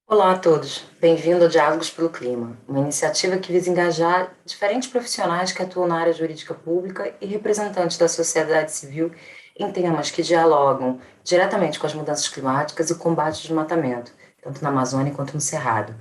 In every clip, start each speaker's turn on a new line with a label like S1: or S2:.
S1: Olá a todos, bem-vindo ao Diálogos pelo Clima, uma iniciativa que visa engajar diferentes profissionais que atuam na área jurídica pública e representantes da sociedade civil em temas que dialogam diretamente com as mudanças climáticas e o combate ao desmatamento, tanto na Amazônia quanto no Cerrado.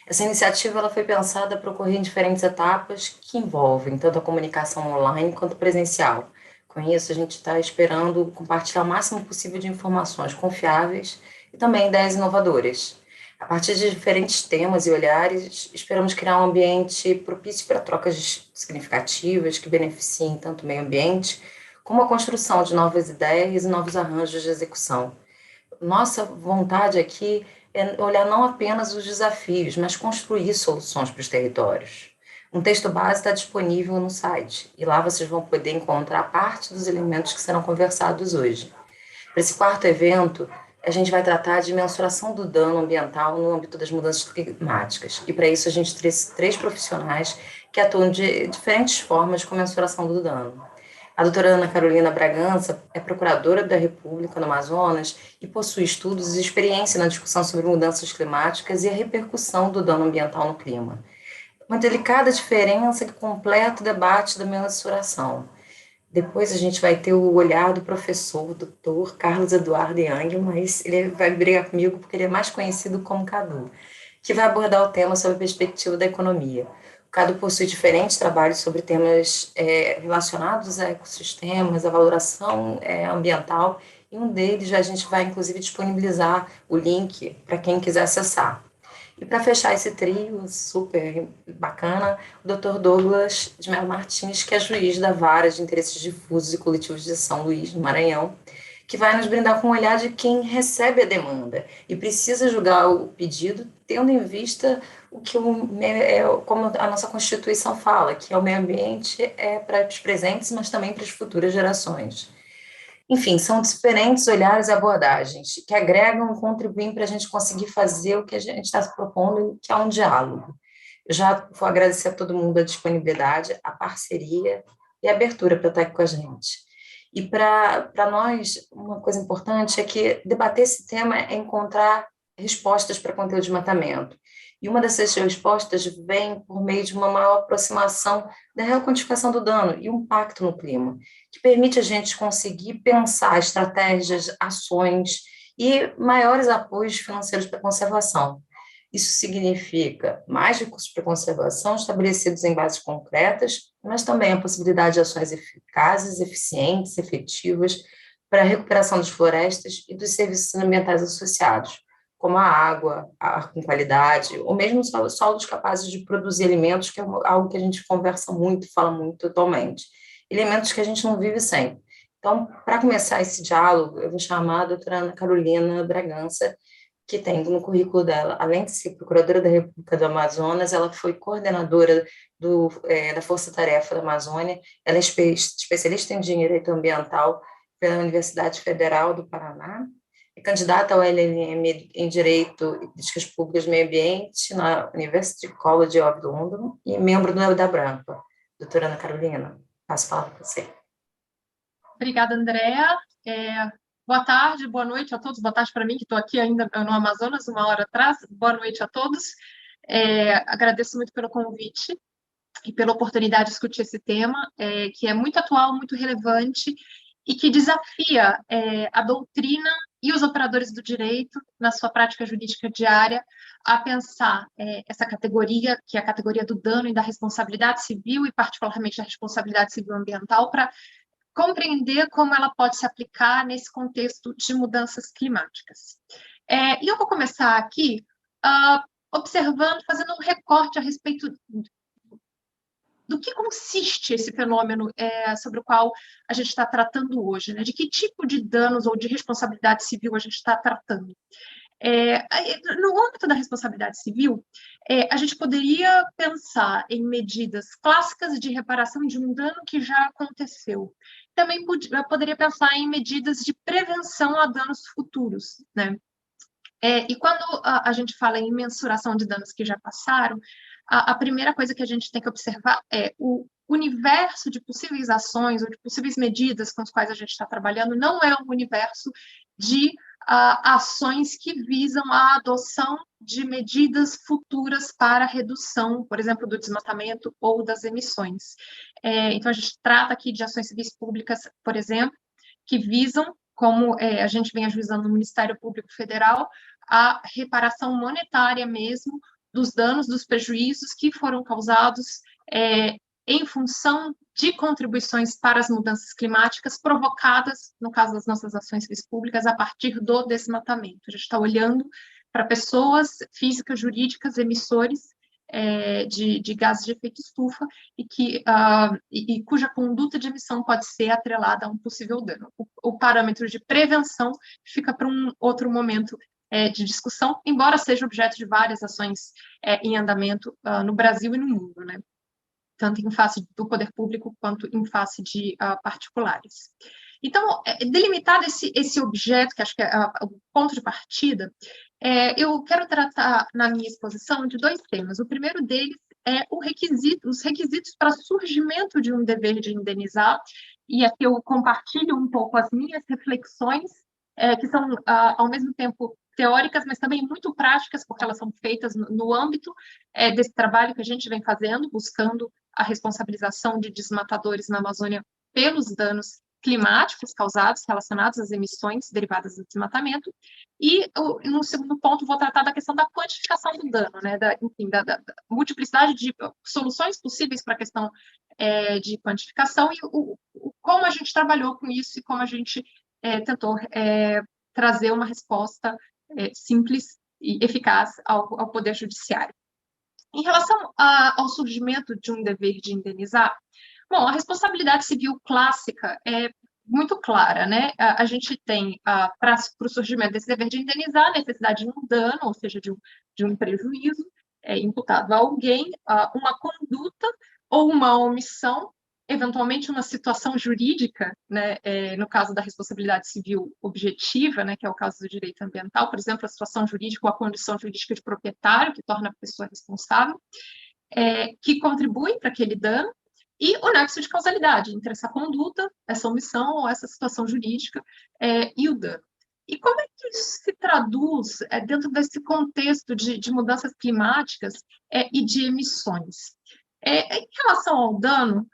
S1: Essa iniciativa ela foi pensada para ocorrer em diferentes etapas que envolvem tanto a comunicação online quanto presencial. Com isso, a gente está esperando compartilhar o máximo possível de informações confiáveis e também ideias inovadoras. A partir de diferentes temas e olhares, esperamos criar um ambiente propício para trocas significativas que beneficiem tanto o meio ambiente como a construção de novas ideias e novos arranjos de execução. Nossa vontade aqui é olhar não apenas os desafios, mas construir soluções para os territórios. Um texto base está disponível no site e lá vocês vão poder encontrar parte dos elementos que serão conversados hoje. Para esse quarto evento, a gente vai tratar de mensuração do dano ambiental no âmbito das mudanças climáticas. E para isso a gente trouxe três profissionais que atuam de diferentes formas com mensuração do dano. A doutora Ana Carolina Bragança é procuradora da República no Amazonas e possui estudos e experiência na discussão sobre mudanças climáticas e a repercussão do dano ambiental no clima. Uma delicada diferença que completa o debate da mensuração. Depois a gente vai ter o olhar do professor, o doutor Carlos Eduardo Yang, mas ele vai brigar comigo porque ele é mais conhecido como Cadu, que vai abordar o tema sob a perspectiva da economia. O Cadu possui diferentes trabalhos sobre temas relacionados a ecossistemas, a valoração ambiental, e um deles a gente vai inclusive disponibilizar o link para quem quiser acessar. E para fechar esse trio super bacana, o Dr. Douglas de Melo Martins, que é juiz da Vara de Interesses Difusos e Coletivos de São Luís, no Maranhão, que vai nos brindar com o olhar de quem recebe a demanda e precisa julgar o pedido, tendo em vista o que como a nossa Constituição fala, que é o meio ambiente é para os presentes, mas também para as futuras gerações. Enfim, são diferentes olhares e abordagens que agregam, contribuem para a gente conseguir fazer o que a gente está se propondo, que é um diálogo. Eu já vou agradecer a todo mundo a disponibilidade, a parceria e a abertura para estar aqui com a gente. E para nós, uma coisa importante é que debater esse tema é encontrar respostas para conter o desmatamento. E uma dessas respostas vem por meio de uma maior aproximação da real quantificação do dano e o impacto no clima, que permite a gente conseguir pensar estratégias, ações e maiores apoios financeiros para a conservação. Isso significa mais recursos para conservação estabelecidos em bases concretas, mas também a possibilidade de ações eficazes, eficientes, efetivas para a recuperação das florestas e dos serviços ambientais associados, como a água, ar com qualidade, ou mesmo solos capazes de produzir alimentos, que é algo que a gente conversa muito, fala muito atualmente. Elementos que a gente não vive sem. Então, para começar esse diálogo, eu vou chamar a doutora Ana Carolina Bragança, que tem no currículo dela, além de ser procuradora da República do Amazonas, ela foi coordenadora da Força Tarefa da Amazônia, ela é especialista em direito ambiental pela Universidade Federal do Paraná, é candidata ao LLM em Direito e Políticas Públicas e Meio Ambiente na University College of London e membro da Branca. Doutora Ana Carolina, passo a palavra para você.
S2: Obrigada, Andréa. Boa tarde, boa noite a todos. Boa tarde para mim, que estou aqui ainda no Amazonas, uma hora atrás. Boa noite a todos. Agradeço muito pelo convite e pela oportunidade de discutir esse tema, que é muito atual, muito relevante e que desafia a doutrina e os operadores do direito na sua prática jurídica diária a pensar essa categoria, que é a categoria do dano e da responsabilidade civil, e particularmente da responsabilidade civil ambiental, para compreender como ela pode se aplicar nesse contexto de mudanças climáticas. E eu vou começar aqui observando, fazendo um recorte a respeito do que consiste esse fenômeno sobre o qual a gente está tratando hoje, né? De que tipo de danos ou de responsabilidade civil a gente está tratando. No âmbito da responsabilidade civil, a gente poderia pensar em medidas clássicas de reparação de um dano que já aconteceu. Também poderia pensar em medidas de prevenção a danos futuros, né? E quando a gente fala em mensuração de danos que já passaram, a primeira coisa que a gente tem que observar é o universo de possíveis ações ou de possíveis medidas com as quais a gente está trabalhando não é um universo de ações que visam a adoção de medidas futuras para a redução, por exemplo, do desmatamento ou das emissões. Então, a gente trata aqui de ações civis públicas, por exemplo, que visam, como a gente vem ajuizando no Ministério Público Federal, a reparação monetária mesmo dos danos, dos prejuízos que foram causados em função de contribuições para as mudanças climáticas provocadas, no caso das nossas ações civis públicas, a partir do desmatamento. A gente está olhando para pessoas físicas, jurídicas, emissores de gases de efeito estufa e cuja conduta de emissão pode ser atrelada a um possível dano. O parâmetro de prevenção fica para um outro momento de discussão, embora seja objeto de várias ações em andamento no Brasil e no mundo, né? Tanto em face do poder público quanto em face de particulares. Então, delimitado esse objeto, que acho que é o ponto de partida, eu quero tratar na minha exposição de 2 temas. O primeiro deles é os requisitos para surgimento de um dever de indenizar, e aqui eu compartilho um pouco as minhas reflexões, que são, ao mesmo tempo, teóricas, mas também muito práticas, porque elas são feitas no âmbito desse trabalho que a gente vem fazendo, buscando a responsabilização de desmatadores na Amazônia pelos danos climáticos causados, relacionados às emissões derivadas do desmatamento. E, no segundo ponto, vou tratar da questão da quantificação do dano, né? da multiplicidade de soluções possíveis para a questão de quantificação e como a gente trabalhou com isso e como a gente tentou trazer uma resposta simples e eficaz ao Poder Judiciário. Em relação ao surgimento de um dever de indenizar, bom, a responsabilidade civil clássica é muito clara, né? A gente tem, para o surgimento desse dever de indenizar, a necessidade de um dano, ou seja, de um prejuízo imputado a alguém, uma conduta ou uma omissão, eventualmente uma situação jurídica, né, no caso da responsabilidade civil objetiva, né, que é o caso do direito ambiental, por exemplo, a situação jurídica ou a condição jurídica de proprietário, que torna a pessoa responsável, que contribuem para aquele dano, e o nexo de causalidade entre essa conduta, essa omissão ou essa situação jurídica e o dano. E como é que isso se traduz dentro desse contexto de mudanças climáticas e de emissões? Em relação ao dano,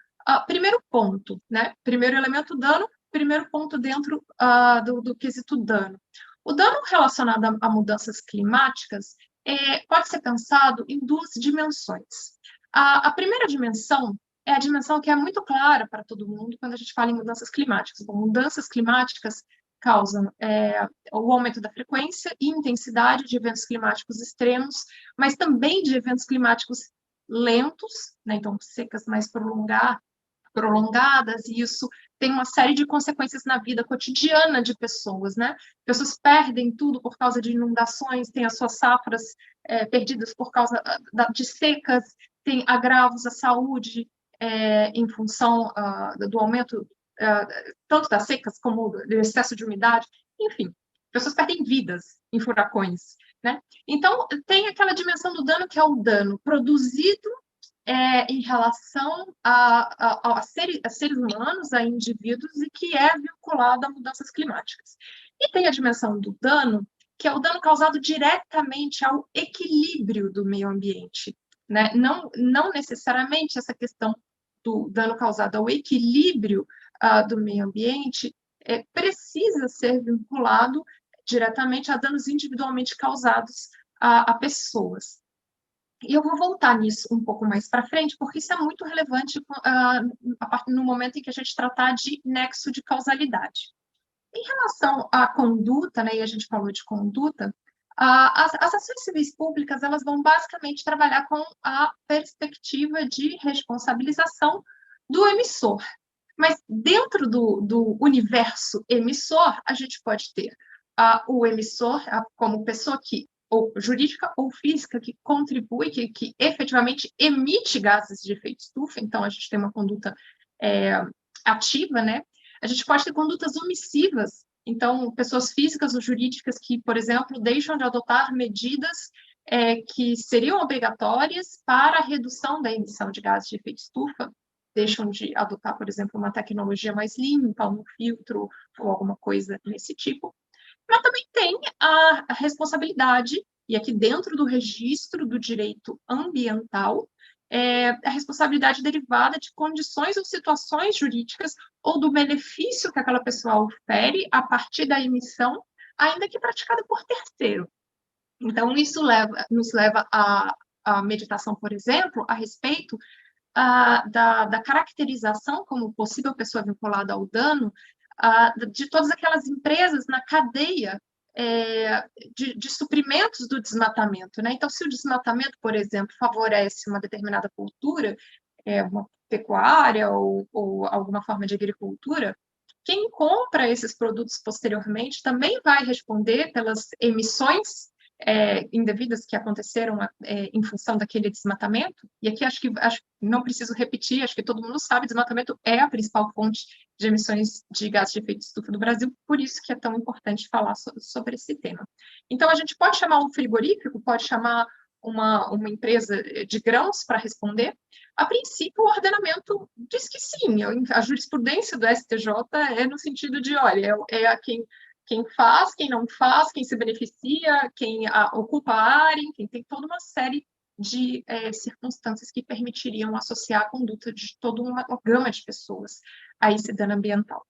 S2: primeiro ponto, né? Primeiro elemento dano, primeiro ponto dentro do quesito dano. O dano relacionado a mudanças climáticas pode ser pensado em 2 dimensões. A primeira dimensão é a dimensão que é muito clara para todo mundo quando a gente fala em mudanças climáticas. Bom, mudanças climáticas causam o aumento da frequência e intensidade de eventos climáticos extremos, mas também de eventos climáticos lentos, né? Então secas mais prolongadas, e isso tem uma série de consequências na vida cotidiana de pessoas, né? Pessoas perdem tudo por causa de inundações, têm as suas safras perdidas por causa de secas, tem agravos à saúde em função do aumento tanto das secas como do excesso de umidade, enfim, pessoas perdem vidas em furacões, né? Então, tem aquela dimensão do dano que é o dano produzido em relação a seres humanos, a indivíduos, e que é vinculado a mudanças climáticas. E tem a dimensão do dano, que é o dano causado diretamente ao equilíbrio do meio ambiente, né? Não necessariamente essa questão do dano causado ao equilíbrio do meio ambiente precisa ser vinculado diretamente a danos individualmente causados a pessoas. E eu vou voltar nisso um pouco mais para frente, porque isso é muito relevante no momento em que a gente tratar de nexo de causalidade. Em relação à conduta, né, e a gente falou de conduta, as ações civis públicas elas vão basicamente trabalhar com a perspectiva de responsabilização do emissor. Mas dentro do universo emissor, a gente pode ter o emissor como pessoa que ou jurídica ou física que contribui, que efetivamente emite gases de efeito estufa, então a gente tem uma conduta ativa, né? A gente pode ter condutas omissivas, então pessoas físicas ou jurídicas que, por exemplo, deixam de adotar medidas que seriam obrigatórias para a redução da emissão de gases de efeito estufa, deixam de adotar, por exemplo, uma tecnologia mais limpa, um filtro ou alguma coisa desse tipo. Mas também tem a responsabilidade, e aqui dentro do registro do direito ambiental, a responsabilidade derivada de condições ou situações jurídicas ou do benefício que aquela pessoa ofere a partir da emissão, ainda que praticada por terceiro. Então, isso nos leva à meditação, por exemplo, a respeito da caracterização como possível pessoa vinculada ao dano de todas aquelas empresas na cadeia de suprimentos do desmatamento, né? Então, se o desmatamento, por exemplo, favorece uma determinada cultura, uma pecuária ou alguma forma de agricultura, quem compra esses produtos posteriormente também vai responder pelas emissões indevidas que aconteceram em função daquele desmatamento. E aqui acho que não preciso repetir, acho que todo mundo sabe, desmatamento é a principal fonte de emissões de gases de efeito de estufa do Brasil, por isso que é tão importante falar sobre esse tema. Então, a gente pode chamar um frigorífico, pode chamar uma empresa de grãos para responder. A princípio, o ordenamento diz que sim, a jurisprudência do STJ é no sentido de, olha, a quem faz, quem não faz, quem se beneficia, quem ocupa a área, enfim, tem toda uma série de circunstâncias que permitiriam associar a conduta de toda uma gama de pessoas a esse dano ambiental,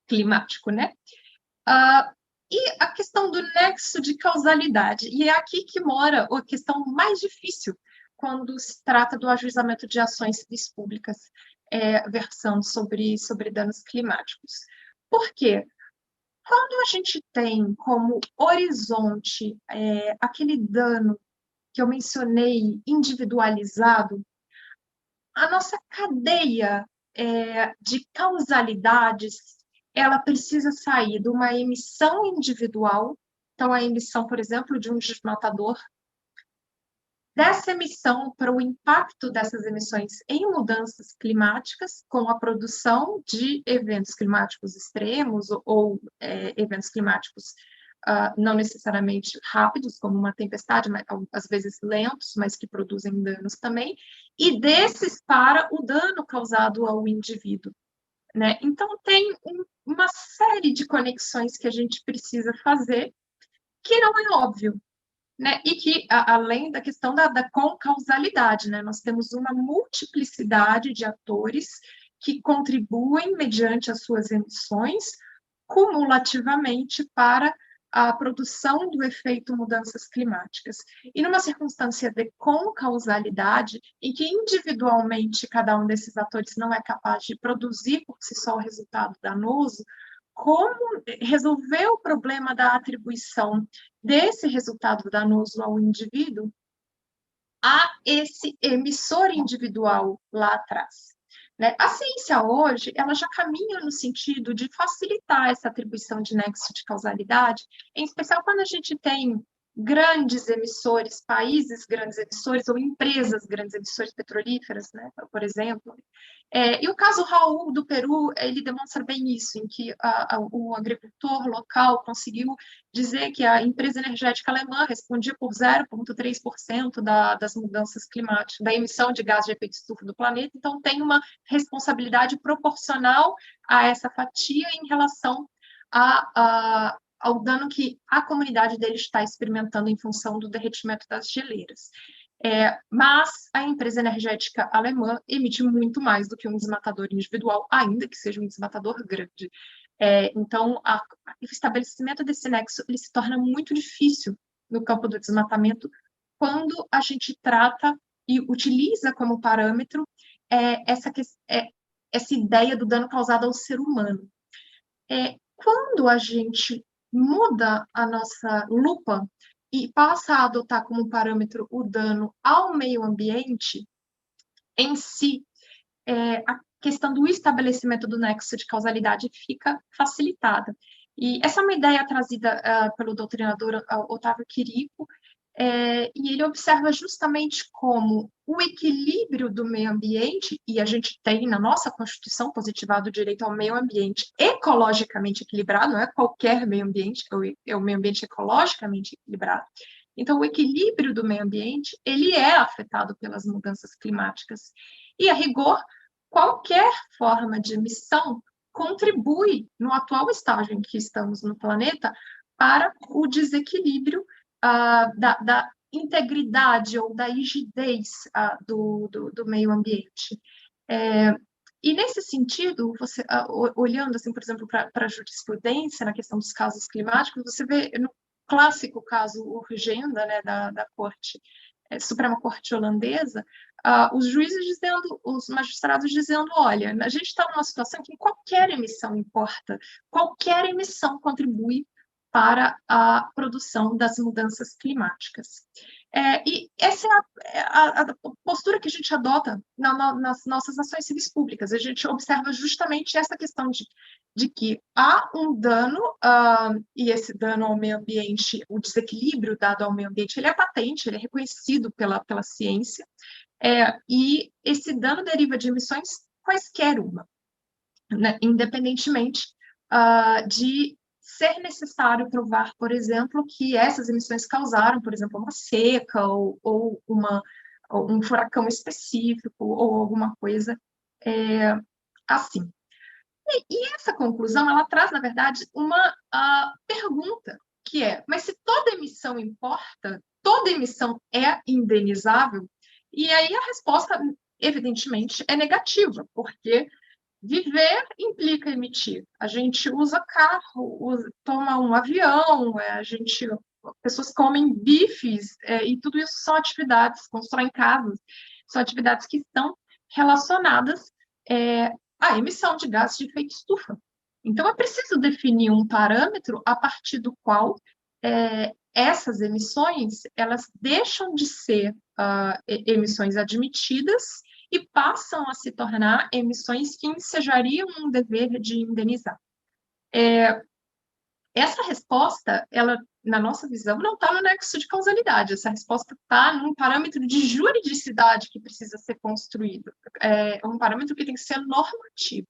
S2: climático, né? E a questão do nexo de causalidade, e é aqui que mora a questão mais difícil quando se trata do ajuizamento de ações civis públicas versando sobre danos climáticos. Por quê? Quando a gente tem como horizonte aquele dano que eu mencionei individualizado, a nossa cadeia de causalidades, ela precisa sair de uma emissão individual, então a emissão, por exemplo, de um desmatador, dessa emissão para o impacto dessas emissões em mudanças climáticas, com a produção de eventos climáticos extremos ou eventos climáticos não necessariamente rápidos, como uma tempestade, mas às vezes lentos, mas que produzem danos também, e desses para o dano causado ao indivíduo, né? Então, tem uma série de conexões que a gente precisa fazer, que não é óbvio, né? E que, além da questão da concausalidade, né? Nós temos uma multiplicidade de atores que contribuem, mediante as suas emissões, cumulativamente para a produção do efeito mudanças climáticas. E numa circunstância de concausalidade, em que individualmente cada um desses atores não é capaz de produzir por si só o resultado danoso, como resolver o problema da atribuição desse resultado danoso ao indivíduo a esse emissor individual lá atrás. Né? A ciência hoje, ela já caminha no sentido de facilitar essa atribuição de nexo de causalidade, em especial quando a gente tem grandes emissores, países grandes emissores ou empresas grandes emissores petrolíferas, né, por exemplo. E o caso Raul do Peru, ele demonstra bem isso, em que o agricultor local conseguiu dizer que a empresa energética alemã respondia por 0,3% das mudanças climáticas, da emissão de gás de efeito de estufa do planeta, então tem uma responsabilidade proporcional a essa fatia em relação ao dano que a comunidade dele está experimentando em função do derretimento das geleiras. Mas a empresa energética alemã emite muito mais do que um desmatador individual, ainda que seja um desmatador grande. Então, o estabelecimento desse nexo ele se torna muito difícil no campo do desmatamento quando a gente trata e utiliza como parâmetro essa ideia do dano causado ao ser humano. Quando a gente muda a nossa lupa e passa a adotar como parâmetro o dano ao meio ambiente, em si, a questão do estabelecimento do nexo de causalidade fica facilitada. E essa é uma ideia trazida pelo doutrinador Otávio Quirico, e ele observa justamente como o equilíbrio do meio ambiente, e a gente tem na nossa Constituição positivado o direito ao meio ambiente ecologicamente equilibrado, não é qualquer meio ambiente, é o meio ambiente ecologicamente equilibrado. Então, o equilíbrio do meio ambiente, ele é afetado pelas mudanças climáticas. E, a rigor, qualquer forma de emissão contribui, no atual estágio em que estamos no planeta, para o desequilíbrio da integridade ou da rigidez do meio ambiente. E nesse sentido, você olhando assim, por exemplo, para a jurisprudência na questão dos casos climáticos, você vê no clássico caso Urgenda, né, da Corte Suprema Corte holandesa, os juízes dizendo, os magistrados dizendo, olha, a gente está numa situação que qualquer emissão importa, qualquer emissão contribui para a produção das mudanças climáticas. E essa é a postura que a gente adota nas nossas ações civis públicas. A gente observa justamente essa questão de que há um dano, e esse dano ao meio ambiente, o desequilíbrio dado ao meio ambiente, ele é patente, ele é reconhecido pela ciência, e esse dano deriva de emissões quaisquer uma, né, independentemente de ser necessário provar, por exemplo, que essas emissões causaram, por exemplo, uma seca ou um furacão específico ou alguma coisa assim. E essa conclusão, ela traz, na verdade, uma pergunta, que é, mas se toda emissão importa, toda emissão é indenizável? E aí a resposta, evidentemente, é negativa, porque viver implica emitir. A gente usa carro, toma um avião, pessoas comem bifes, e tudo isso são atividades, constroem casas, são atividades que estão relacionadas à emissão de gases de efeito estufa. Então, é preciso definir um parâmetro a partir do qual essas emissões elas deixam de ser emissões admitidas e passam a se tornar emissões que ensejariam um dever de indenizar. Essa resposta, ela, na nossa visão, não está no nexo de causalidade, essa resposta está num parâmetro de juridicidade que precisa ser construído, um parâmetro que tem que ser normativo.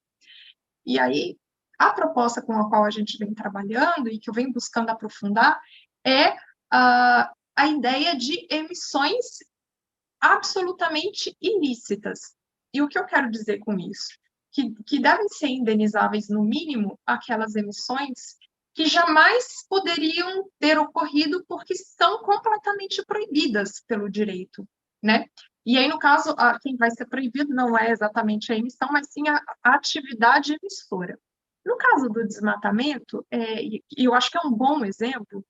S2: E aí, a proposta com a qual a gente vem trabalhando e que eu venho buscando aprofundar é a ideia de emissões absolutamente ilícitas. E o que eu quero dizer com isso? Que devem ser indenizáveis, no mínimo, aquelas emissões que jamais poderiam ter ocorrido porque são completamente proibidas pelo direito, né? E aí, no caso, quem vai ser proibido não é exatamente a emissão, mas sim a atividade emissora. No caso do desmatamento, e eu acho que é um bom exemplo,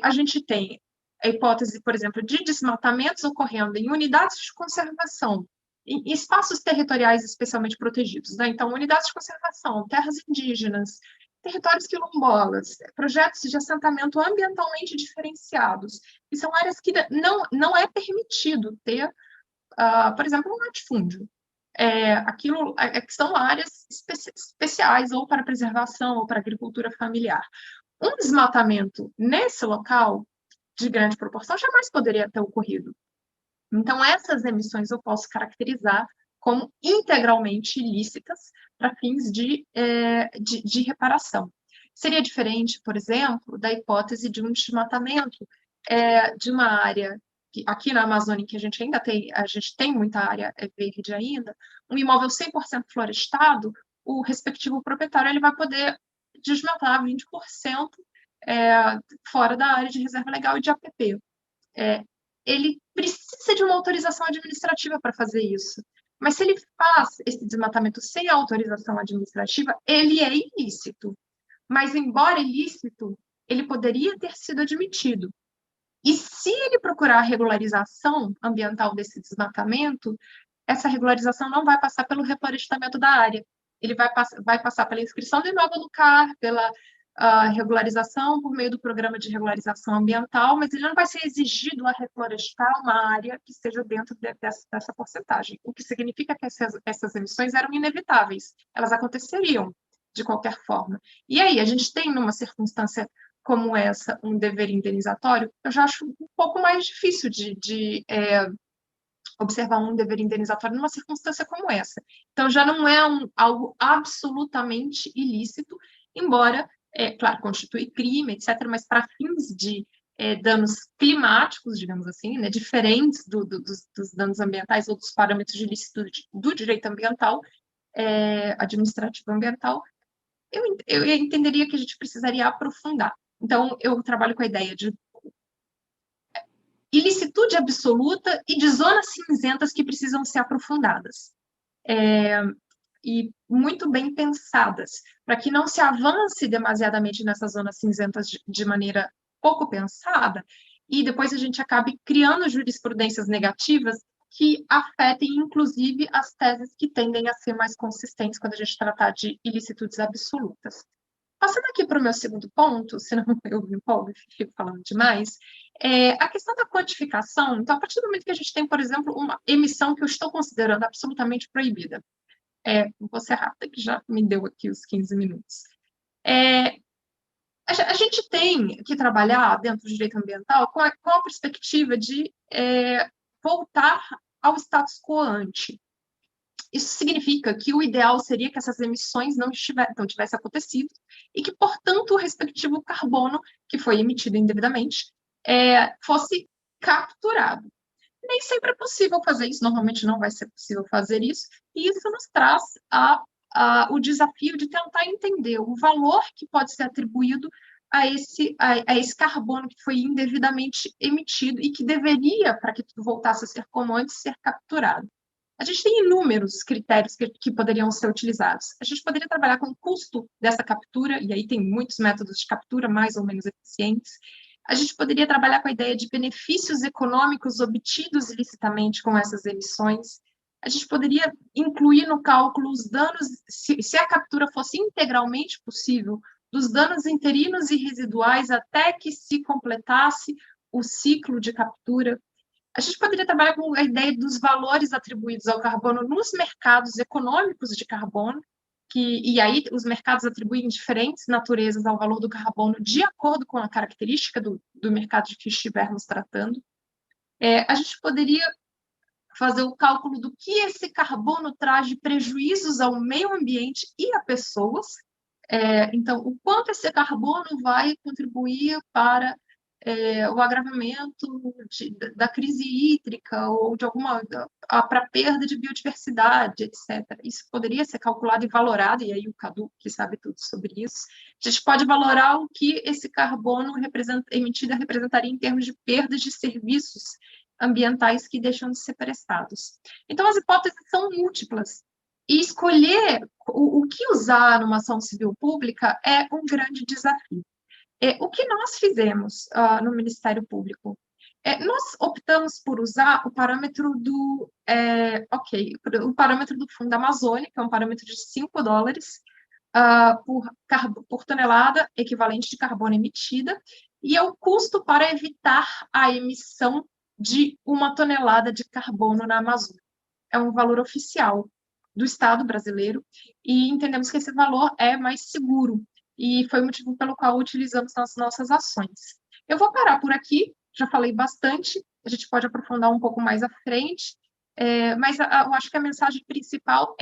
S2: a gente tem a hipótese, por exemplo, de desmatamentos ocorrendo em unidades de conservação, em espaços territoriais especialmente protegidos, né? Então, unidades de conservação, terras indígenas, territórios quilombolas, projetos de assentamento ambientalmente diferenciados, que são áreas que não é permitido ter, por exemplo, um latifúndio. Que são áreas especiais ou para preservação ou para agricultura familiar. Um desmatamento nesse local de grande proporção jamais poderia ter ocorrido. Então, essas emissões eu posso caracterizar como integralmente ilícitas para fins de reparação. Seria diferente, por exemplo, da hipótese de um desmatamento de uma área que, aqui na Amazônia, que a gente tem muita área verde ainda, um imóvel 100% florestado, o respectivo proprietário ele vai poder desmatar 20% fora da área de reserva legal e de APP. Ele precisa de uma autorização administrativa para fazer isso. Mas se ele faz esse desmatamento sem autorização administrativa, ele é ilícito. Mas, embora ilícito, ele poderia ter sido admitido. E se ele procurar a regularização ambiental desse desmatamento, essa regularização não vai passar pelo reflorestamento da área. Ele vai passar pela inscrição de imóvel no CAR, pela regularização por meio do programa de regularização ambiental, mas ele não vai ser exigido a reflorestar uma área que esteja dentro dessa porcentagem, o que significa que essas emissões eram inevitáveis, elas aconteceriam de qualquer forma. E aí, a gente tem numa circunstância como essa, um dever indenizatório, eu já acho um pouco mais difícil de observar um dever indenizatório numa circunstância como essa. Então, já não é algo absolutamente ilícito, embora, claro, constitui crime, etc., mas para fins de danos climáticos, digamos assim, né, diferentes dos danos ambientais ou dos parâmetros de licitude do direito ambiental, administrativo ambiental, eu entenderia que a gente precisaria aprofundar. Então, eu trabalho com a ideia de ilicitude absoluta e de zonas cinzentas que precisam ser aprofundadas. E muito bem pensadas, para que não se avance demasiadamente nessas zonas cinzentas de maneira pouco pensada, e depois a gente acabe criando jurisprudências negativas que afetem, inclusive, as teses que tendem a ser mais consistentes quando a gente tratar de ilicitudes absolutas. Passando aqui para o meu segundo ponto, senão eu me empolgo e fico falando demais, a questão da quantificação. Então, a partir do momento que a gente tem, por exemplo, uma emissão que eu estou considerando absolutamente proibida, vou ser rápida, que já me deu aqui os 15 minutos. A gente tem que trabalhar dentro do direito ambiental com a perspectiva de voltar ao status quo ante. Isso significa que o ideal seria que essas emissões não tivessem acontecido e que, portanto, o respectivo carbono que foi emitido indevidamente fosse capturado. Nem sempre é possível fazer isso, normalmente não vai ser possível fazer isso, e isso nos traz o desafio de tentar entender o valor que pode ser atribuído a esse carbono que foi indevidamente emitido e que deveria, para que tudo voltasse a ser como antes, ser capturado. A gente tem inúmeros critérios que poderiam ser utilizados. A gente poderia trabalhar com o custo dessa captura, e aí tem muitos métodos de captura mais ou menos eficientes. A gente poderia trabalhar com a ideia de benefícios econômicos obtidos ilicitamente com essas emissões. A gente poderia incluir no cálculo os danos, se a captura fosse integralmente possível, dos danos interinos e residuais até que se completasse o ciclo de captura. A gente poderia trabalhar com a ideia dos valores atribuídos ao carbono nos mercados econômicos de carbono, e aí os mercados atribuem diferentes naturezas ao valor do carbono de acordo com a característica do mercado de que estivermos tratando. A gente poderia fazer o cálculo do que esse carbono traz de prejuízos ao meio ambiente e a pessoas. Então, o quanto esse carbono vai contribuir para o agravamento da crise hídrica ou de para perda de biodiversidade, etc. Isso poderia ser calculado e valorado, e aí o Cadu, que sabe tudo sobre isso, a gente pode valorar o que esse carbono emitido representaria em termos de perdas de serviços ambientais que deixam de ser prestados. Então, as hipóteses são múltiplas, e escolher o que usar numa ação civil pública é um grande desafio. O que nós fizemos no Ministério Público? Nós optamos por usar o parâmetro o parâmetro do Fundo Amazônia, que é um parâmetro de $5 por tonelada equivalente de carbono emitida, e é o custo para evitar a emissão de 1 tonelada de carbono na Amazônia. É um valor oficial do Estado brasileiro, e entendemos que esse valor é mais seguro, e foi o motivo pelo qual utilizamos nas nossas ações. Eu vou parar por aqui, já falei bastante, a gente pode aprofundar um pouco mais à frente, mas eu acho que a mensagem principal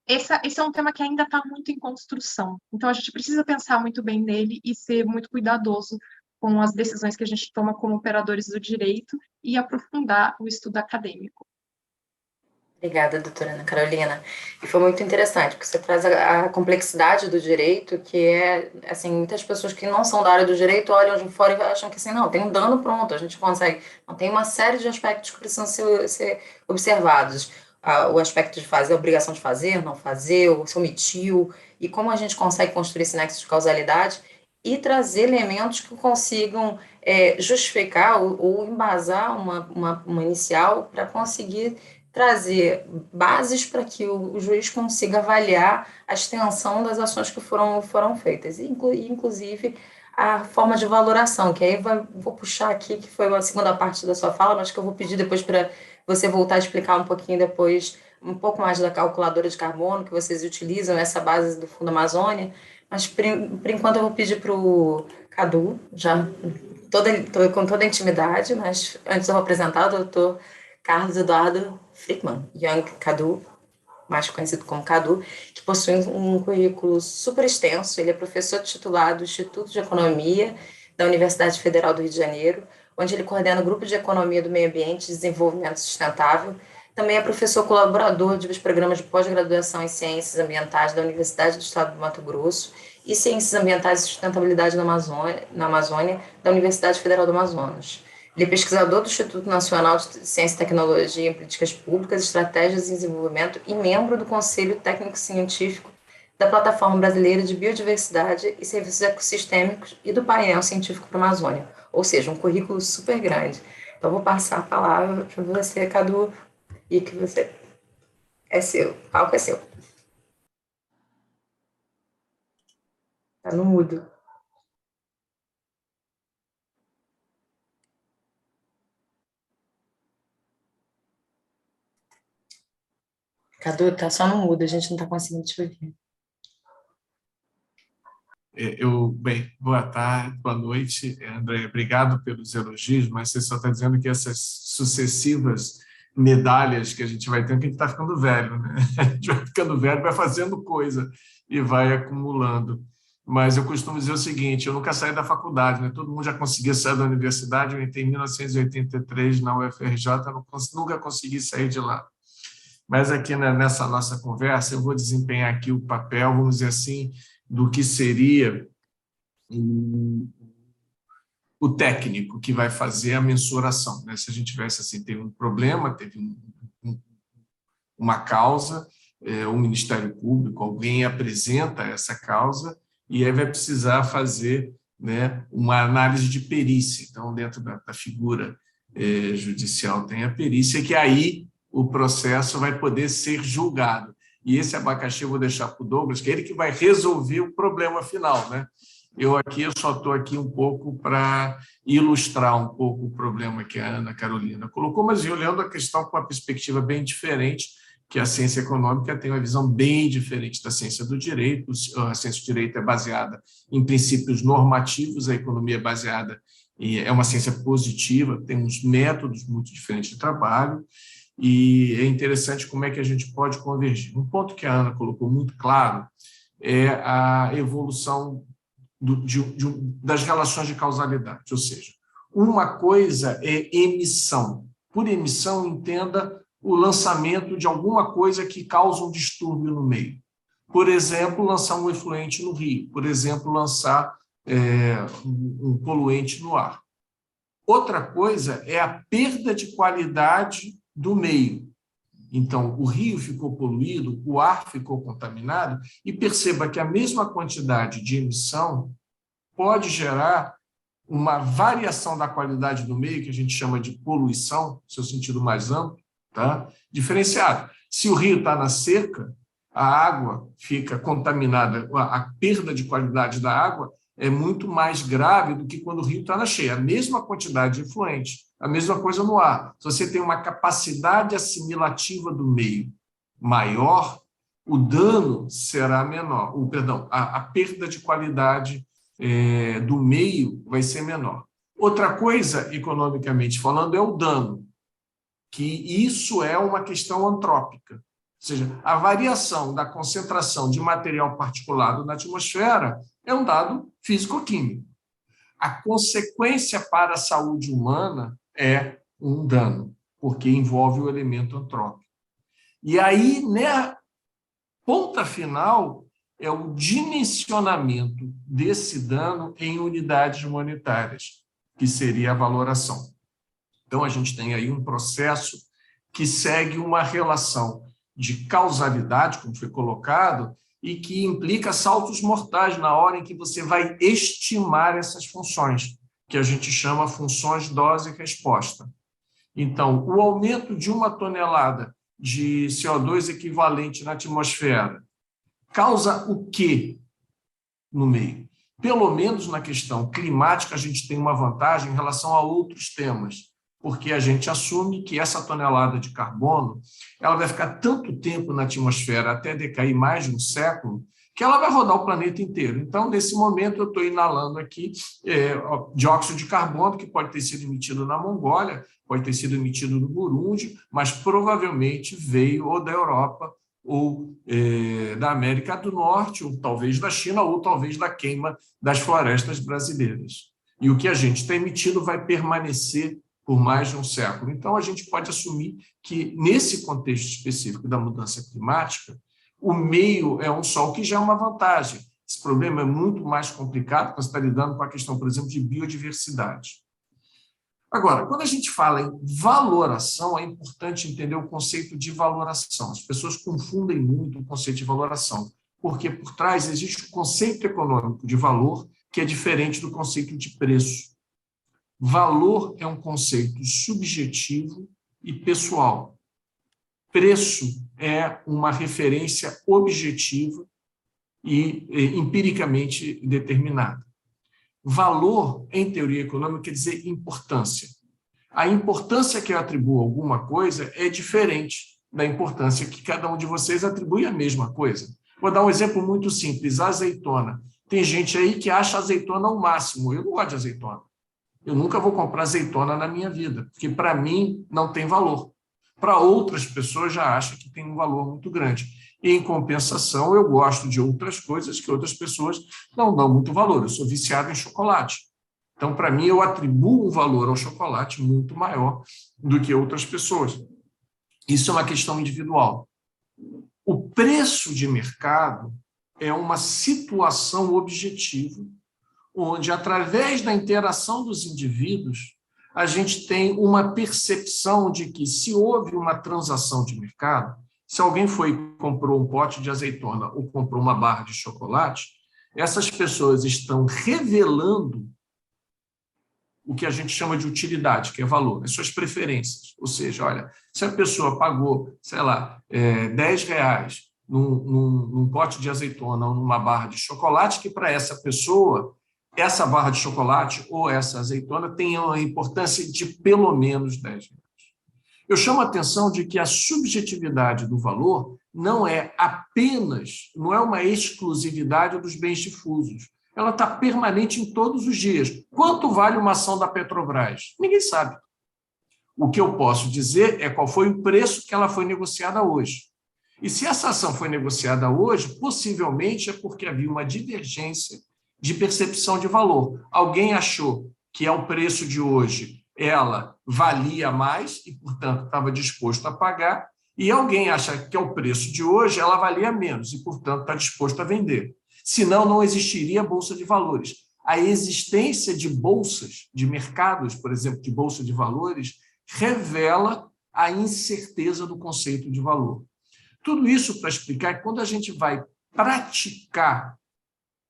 S2: esse é um tema que ainda está muito em construção, então a gente precisa pensar muito bem nele e ser muito cuidadoso com as decisões que a gente toma como operadores do direito e aprofundar o estudo acadêmico.
S1: Obrigada, doutora Ana Carolina. E foi muito interessante, porque você traz a complexidade do direito, que é, assim, muitas pessoas que não são da área do direito olham de fora e acham que, assim, não, tem um dano, pronto, a gente consegue. Não, tem uma série de aspectos que precisam ser observados. O aspecto de fazer, a obrigação de fazer, não fazer, se omitiu, e como a gente consegue construir esse nexo de causalidade e trazer elementos que consigam justificar ou embasar uma inicial para conseguir trazer bases para que o juiz consiga avaliar a extensão das ações que foram feitas, inclusive a forma de valoração, que aí vou puxar aqui, que foi a segunda parte da sua fala, mas que eu vou pedir depois para você voltar a explicar um pouquinho depois, um pouco mais da calculadora de carbono que vocês utilizam, essa base do Fundo Amazônia, mas por enquanto eu vou pedir para o Cadu, já com toda a intimidade, mas antes eu vou apresentar o doutor Carlos Eduardo Frickman, Young Cadu, mais conhecido como Cadu, que possui um currículo super extenso. Ele é professor titulado do Instituto de Economia da Universidade Federal do Rio de Janeiro, onde ele coordena o Grupo de Economia do Meio Ambiente e Desenvolvimento Sustentável. Também é professor colaborador dos programas de pós-graduação em Ciências Ambientais da Universidade do Estado do Mato Grosso e Ciências Ambientais e Sustentabilidade na Amazônia, da Universidade Federal do Amazonas. Ele é pesquisador do Instituto Nacional de Ciência e Tecnologia em Políticas Públicas, Estratégias e Desenvolvimento e membro do Conselho Técnico-Científico da Plataforma Brasileira de Biodiversidade e Serviços Ecossistêmicos e do Painel Científico para a Amazônia, ou seja, um currículo super grande. Então, vou passar a palavra para você, Cadu, e que você é seu, o palco é seu. Tá no mudo. Cadu, tá só no mudo, a gente não tá conseguindo te ouvir.
S3: Bem, boa tarde, boa noite, André. Obrigado pelos elogios, mas você só está dizendo que essas sucessivas medalhas que a gente vai tendo, que a gente está ficando velho, né? A gente vai ficando velho, vai fazendo coisa e vai acumulando. Mas eu costumo dizer o seguinte: eu nunca saí da faculdade, né? Todo mundo já conseguia sair da universidade. Eu entrei em 1983 na UFRJ, eu nunca consegui sair de lá. Mas aqui, né, nessa nossa conversa, eu vou desempenhar aqui o papel, vamos dizer assim, do que seria o técnico que vai fazer a mensuração, né? Se a gente tivesse assim, teve um problema, teve uma causa, o Ministério Público, alguém apresenta essa causa e aí vai precisar fazer, né, uma análise de perícia. Então, dentro da figura judicial tem a perícia, que aí o processo vai poder ser julgado. E esse abacaxi eu vou deixar para o Douglas, que é ele que vai resolver o problema final, né? Eu só estou aqui um pouco para ilustrar um pouco o problema que a Ana Carolina colocou, mas olhando a questão com uma perspectiva bem diferente, que a ciência econômica tem uma visão bem diferente da ciência do direito. A ciência do direito é baseada em princípios normativos, a economia é baseada é uma ciência positiva, tem uns métodos muito diferentes de trabalho, e é interessante como é que a gente pode convergir. Um ponto que a Ana colocou muito claro é a evolução das relações de causalidade, ou seja, uma coisa é emissão. Por emissão, entenda o lançamento de alguma coisa que causa um distúrbio no meio. Por exemplo, lançar um efluente no rio, por exemplo, lançar um poluente no ar. Outra coisa é a perda de qualidade do meio. Então, o rio ficou poluído, o ar ficou contaminado, e perceba que a mesma quantidade de emissão pode gerar uma variação da qualidade do meio, que a gente chama de poluição, no seu sentido mais amplo, tá? Diferenciado. Se o rio está na seca, a água fica contaminada, a perda de qualidade da água é muito mais grave do que quando o rio está na cheia. A mesma quantidade de efluente, a mesma coisa no ar. Se você tem uma capacidade assimilativa do meio maior, o dano será menor. A perda de qualidade do meio vai ser menor. Outra coisa, economicamente falando, é o dano, que isso é uma questão antrópica. Ou seja, a variação da concentração de material particulado na atmosfera é um dado físico-químico. A consequência para a saúde humana é um dano, porque envolve o elemento antrópico. E aí, na ponta final, é o dimensionamento desse dano em unidades monetárias, que seria a valoração. Então, a gente tem aí um processo que segue uma relação de causalidade, como foi colocado, e que implica saltos mortais na hora em que você vai estimar essas funções, que a gente chama funções dose e resposta. Então, o aumento de 1 tonelada de CO2 equivalente na atmosfera causa o quê no meio? Pelo menos na questão climática, a gente tem uma vantagem em relação a outros temas, porque a gente assume que essa tonelada de carbono ela vai ficar tanto tempo na atmosfera, até decair mais de um século, que ela vai rodar o planeta inteiro. Então, nesse momento, eu estou inalando aqui dióxido de carbono, que pode ter sido emitido na Mongólia, pode ter sido emitido no Burundi, mas provavelmente veio ou da Europa, ou da América do Norte, ou talvez da China, ou talvez da queima das florestas brasileiras. E o que a gente está emitindo vai permanecer por mais de um século. Então, a gente pode assumir que, nesse contexto específico da mudança climática, o meio é um só, que já é uma vantagem. Esse problema é muito mais complicado, porque você está lidando com a questão, por exemplo, de biodiversidade. Agora, quando a gente fala em valoração, é importante entender o conceito de valoração. As pessoas confundem muito o conceito de valoração, porque por trás existe o conceito econômico de valor, que é diferente do conceito de preço. Valor é um conceito subjetivo e pessoal. Preço é uma referência objetiva e empiricamente determinada. Valor, em teoria econômica, quer dizer importância. A importância que eu atribuo a alguma coisa é diferente da importância que cada um de vocês atribui à mesma coisa. Vou dar um exemplo muito simples, a azeitona. Tem gente aí que acha a azeitona o máximo. Eu não gosto de azeitona. Eu nunca vou comprar azeitona na minha vida, porque para mim não tem valor. Para outras pessoas já acham que tem um valor muito grande. E, em compensação, eu gosto de outras coisas que outras pessoas não dão muito valor. Eu sou viciado em chocolate. Então, para mim, eu atribuo um valor ao chocolate muito maior do que outras pessoas. Isso é uma questão individual. O preço de mercado é uma situação objetiva, onde, através da interação dos indivíduos, a gente tem uma percepção de que, se houve uma transação de mercado, se alguém foi e comprou um pote de azeitona ou comprou uma barra de chocolate, essas pessoas estão revelando o que a gente chama de utilidade, que é valor, as suas preferências. Ou seja, olha, se a pessoa pagou, sei lá, R$10 num pote de azeitona ou numa barra de chocolate, que para essa pessoa, essa barra de chocolate ou essa azeitona tem uma importância de pelo menos R$10. Eu chamo a atenção de que a subjetividade do valor não é apenas, não é uma exclusividade dos bens difusos. Ela está permanente em todos os dias. Quanto vale uma ação da Petrobras? Ninguém sabe. O que eu posso dizer é qual foi o preço que ela foi negociada hoje. E se essa ação foi negociada hoje, possivelmente é porque havia uma divergência de percepção de valor. Alguém achou que é o preço de hoje, ela valia mais e, portanto, estava disposto a pagar, e alguém acha que é o preço de hoje, ela valia menos e, portanto, está disposto a vender. Senão, não existiria bolsa de valores. A existência de bolsas, de mercados, por exemplo, de bolsa de valores, revela a incerteza do conceito de valor. Tudo isso para explicar que, quando a gente vai praticar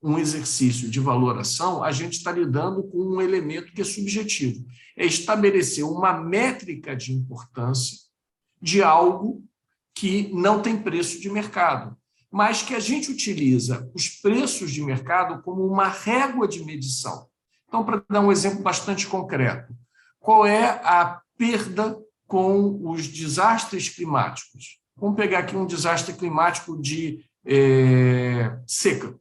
S3: um exercício de valoração, a gente está lidando com um elemento que é subjetivo. É estabelecer uma métrica de importância de algo que não tem preço de mercado, mas que a gente utiliza os preços de mercado como uma régua de medição. Então, para dar um exemplo bastante concreto, qual é a perda com os desastres climáticos? Vamos pegar aqui um desastre climático de seca.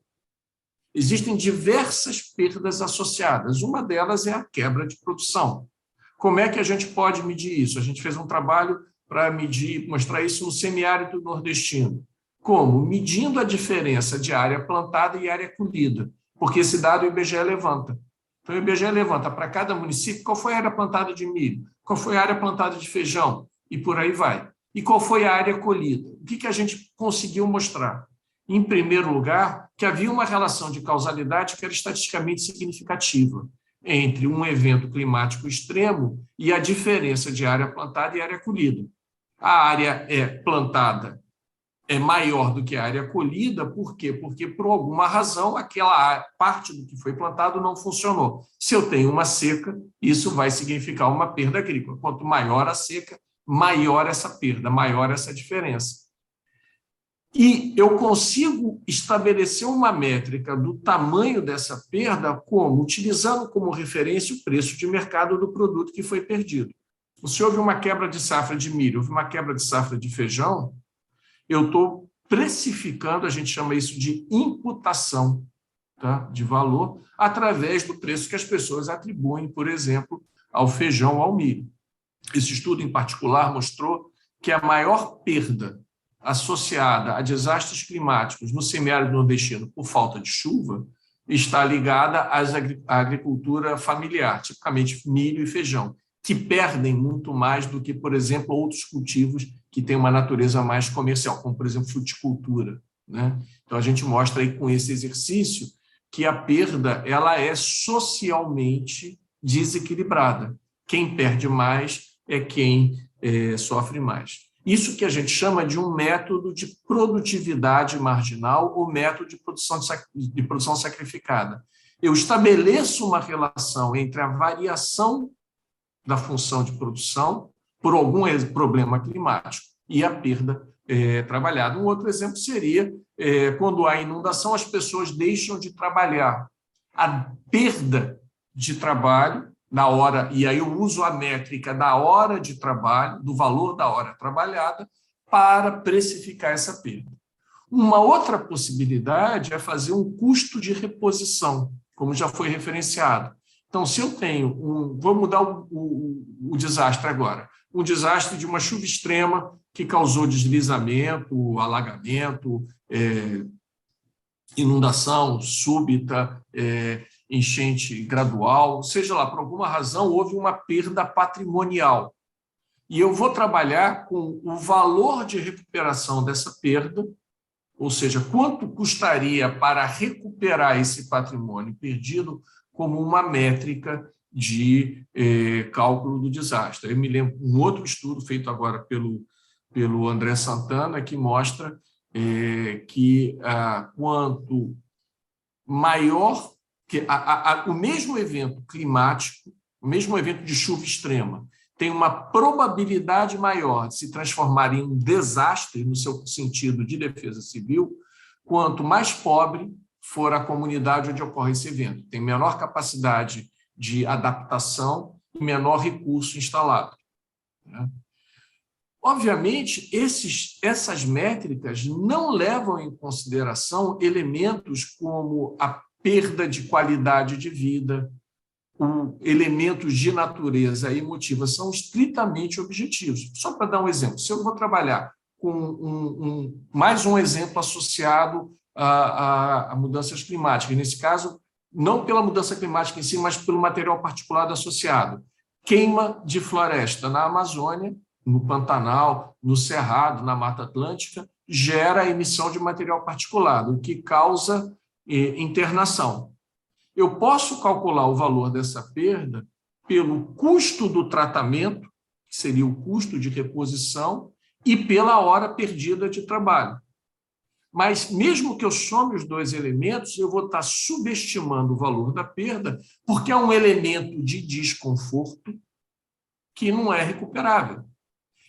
S3: Existem diversas perdas associadas. Uma delas é a quebra de produção. Como é que a gente pode medir isso? A gente fez um trabalho para medir, mostrar isso no semiárido nordestino. Como? Medindo a diferença de área plantada e área colhida, porque esse dado o IBGE levanta. Então, o IBGE levanta para cada município qual foi a área plantada de milho, qual foi a área plantada de feijão, e por aí vai. E qual foi a área colhida? O que a gente conseguiu mostrar? Em primeiro lugar, que havia uma relação de causalidade que era estatisticamente significativa entre um evento climático extremo e a diferença de área plantada e área colhida. A área plantada é maior do que a área colhida, por quê? Porque, por alguma razão, aquela parte do que foi plantado não funcionou. Se eu tenho uma seca, isso vai significar uma perda agrícola. Quanto maior a seca, maior essa perda, maior essa diferença. E eu consigo estabelecer uma métrica do tamanho dessa perda como? Utilizando como referência o preço de mercado do produto que foi perdido. Se houve uma quebra de safra de milho, houve uma quebra de safra de feijão, eu estou precificando, a gente chama isso de imputação, tá, de valor, através do preço que as pessoas atribuem, por exemplo, ao feijão ou ao milho. Esse estudo, em particular, mostrou que a maior perda associada a desastres climáticos no semiárido nordestino por falta de chuva está ligada à agricultura familiar, tipicamente milho e feijão. que perdem muito mais do que, por exemplo, outros cultivos que têm uma natureza mais comercial, como, por exemplo, fruticultura, né? Então, a gente mostra aí com esse exercício que a perda ela é socialmente desequilibrada. Quem perde mais é quem sofre mais. Isso que a gente chama de um método de produtividade marginal ou método de produção sacrificada. Eu estabeleço uma relação entre a variação da função de produção por algum problema climático e a perda trabalhada. Um outro exemplo seria quando há inundação, as pessoas deixam de trabalhar. A perda de trabalho na hora, e aí eu uso a métrica da hora de trabalho, do valor da hora trabalhada, para precificar essa perda. Uma outra possibilidade é fazer um custo de reposição, como já foi referenciado. Então, se eu tenho vou mudar o desastre agora, um desastre de uma chuva extrema que causou deslizamento, alagamento, inundação súbita, enchente gradual, seja lá, por alguma razão, houve uma perda patrimonial. E eu vou trabalhar com o valor de recuperação dessa perda, ou seja, quanto custaria para recuperar esse patrimônio perdido, como uma métrica de cálculo do desastre. Eu me lembro de um outro estudo feito agora pelo André Santana, que mostra que quanto maior que o mesmo evento climático, o mesmo evento de chuva extrema, tem uma probabilidade maior de se transformar em um desastre, no seu sentido de defesa civil, quanto mais pobre for a comunidade onde ocorre esse evento. Tem menor capacidade de adaptação e menor recurso instalado, né? Obviamente, essas métricas não levam em consideração elementos como a perda de qualidade de vida, elementos de natureza emotiva, são estritamente objetivos. Só para dar um exemplo, se eu vou trabalhar com mais um exemplo associado a mudanças climáticas, nesse caso, não pela mudança climática em si, mas pelo material particulado associado. Queima de floresta na Amazônia, no Pantanal, no Cerrado, na Mata Atlântica, gera a emissão de material particulado, o que causa internação. Eu posso calcular o valor dessa perda pelo custo do tratamento, que seria o custo de reposição, e pela hora perdida de trabalho. Mas, mesmo que eu some os dois elementos, eu vou estar subestimando o valor da perda, porque é um elemento de desconforto que não é recuperável.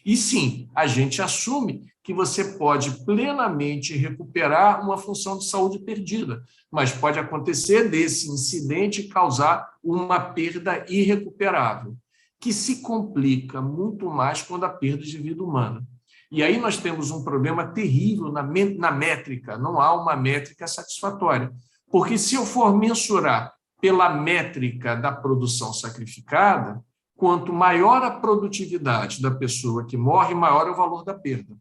S3: E, sim, a gente assume que você pode plenamente recuperar uma função de saúde perdida, mas pode acontecer desse incidente causar uma perda irrecuperável, que se complica muito mais quando a perda de vida humana. E aí nós temos um problema terrível na métrica, não há uma métrica satisfatória, porque se eu for mensurar pela métrica da produção sacrificada, quanto maior a produtividade da pessoa que morre, maior é o valor da perda.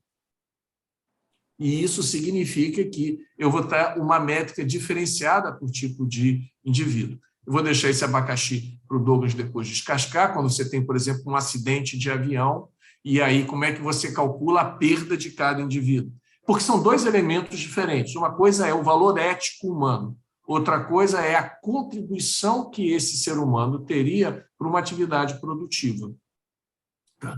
S3: E isso significa que eu vou ter uma métrica diferenciada por tipo de indivíduo. Eu vou deixar esse abacaxi para o Douglas depois descascar, quando você tem, por exemplo, um acidente de avião, e aí como é que você calcula a perda de cada indivíduo? Porque são dois elementos diferentes. Uma coisa é o valor ético humano, outra coisa é a contribuição que esse ser humano teria para uma atividade produtiva. Tá?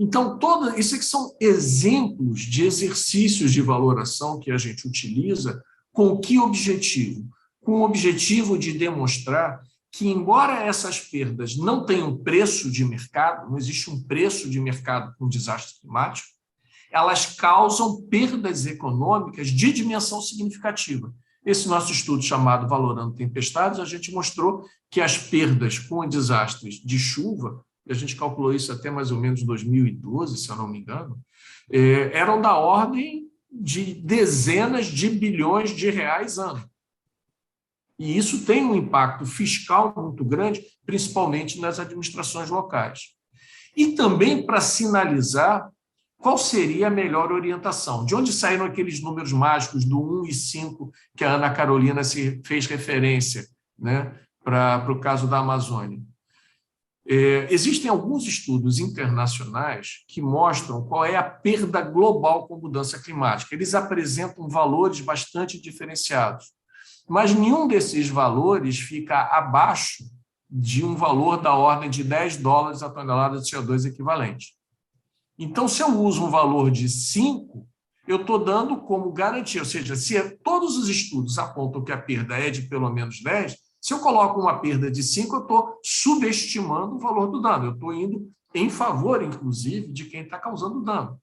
S3: Então, isso aqui são exemplos de exercícios de valoração que a gente utiliza com que objetivo? Com o objetivo de demonstrar que, embora essas perdas não tenham preço de mercado, não existe um preço de mercado com desastre climático, elas causam perdas econômicas de dimensão significativa. Esse nosso estudo chamado Valorando Tempestades, a gente mostrou que as perdas com desastres de chuva, a gente calculou isso até mais ou menos 2012, se eu não me engano, eram da ordem de dezenas de bilhões de reais ano. E isso tem um impacto fiscal muito grande, principalmente nas administrações locais. E também para sinalizar qual seria a melhor orientação. De onde saíram aqueles números mágicos do 1 e 5 que a Ana Carolina se fez referência, né, para o caso da Amazônia? Existem alguns estudos internacionais que mostram qual é a perda global com mudança climática. Eles apresentam valores bastante diferenciados, mas nenhum desses valores fica abaixo de um valor da ordem de $10 a tonelada de CO2 equivalente. Então, se eu uso um valor de 5, eu estou dando como garantia, ou seja, se todos os estudos apontam que a perda é de pelo menos 10, se eu coloco uma perda de 5, eu estou subestimando o valor do dano, eu estou indo em favor, inclusive, de quem está causando dano.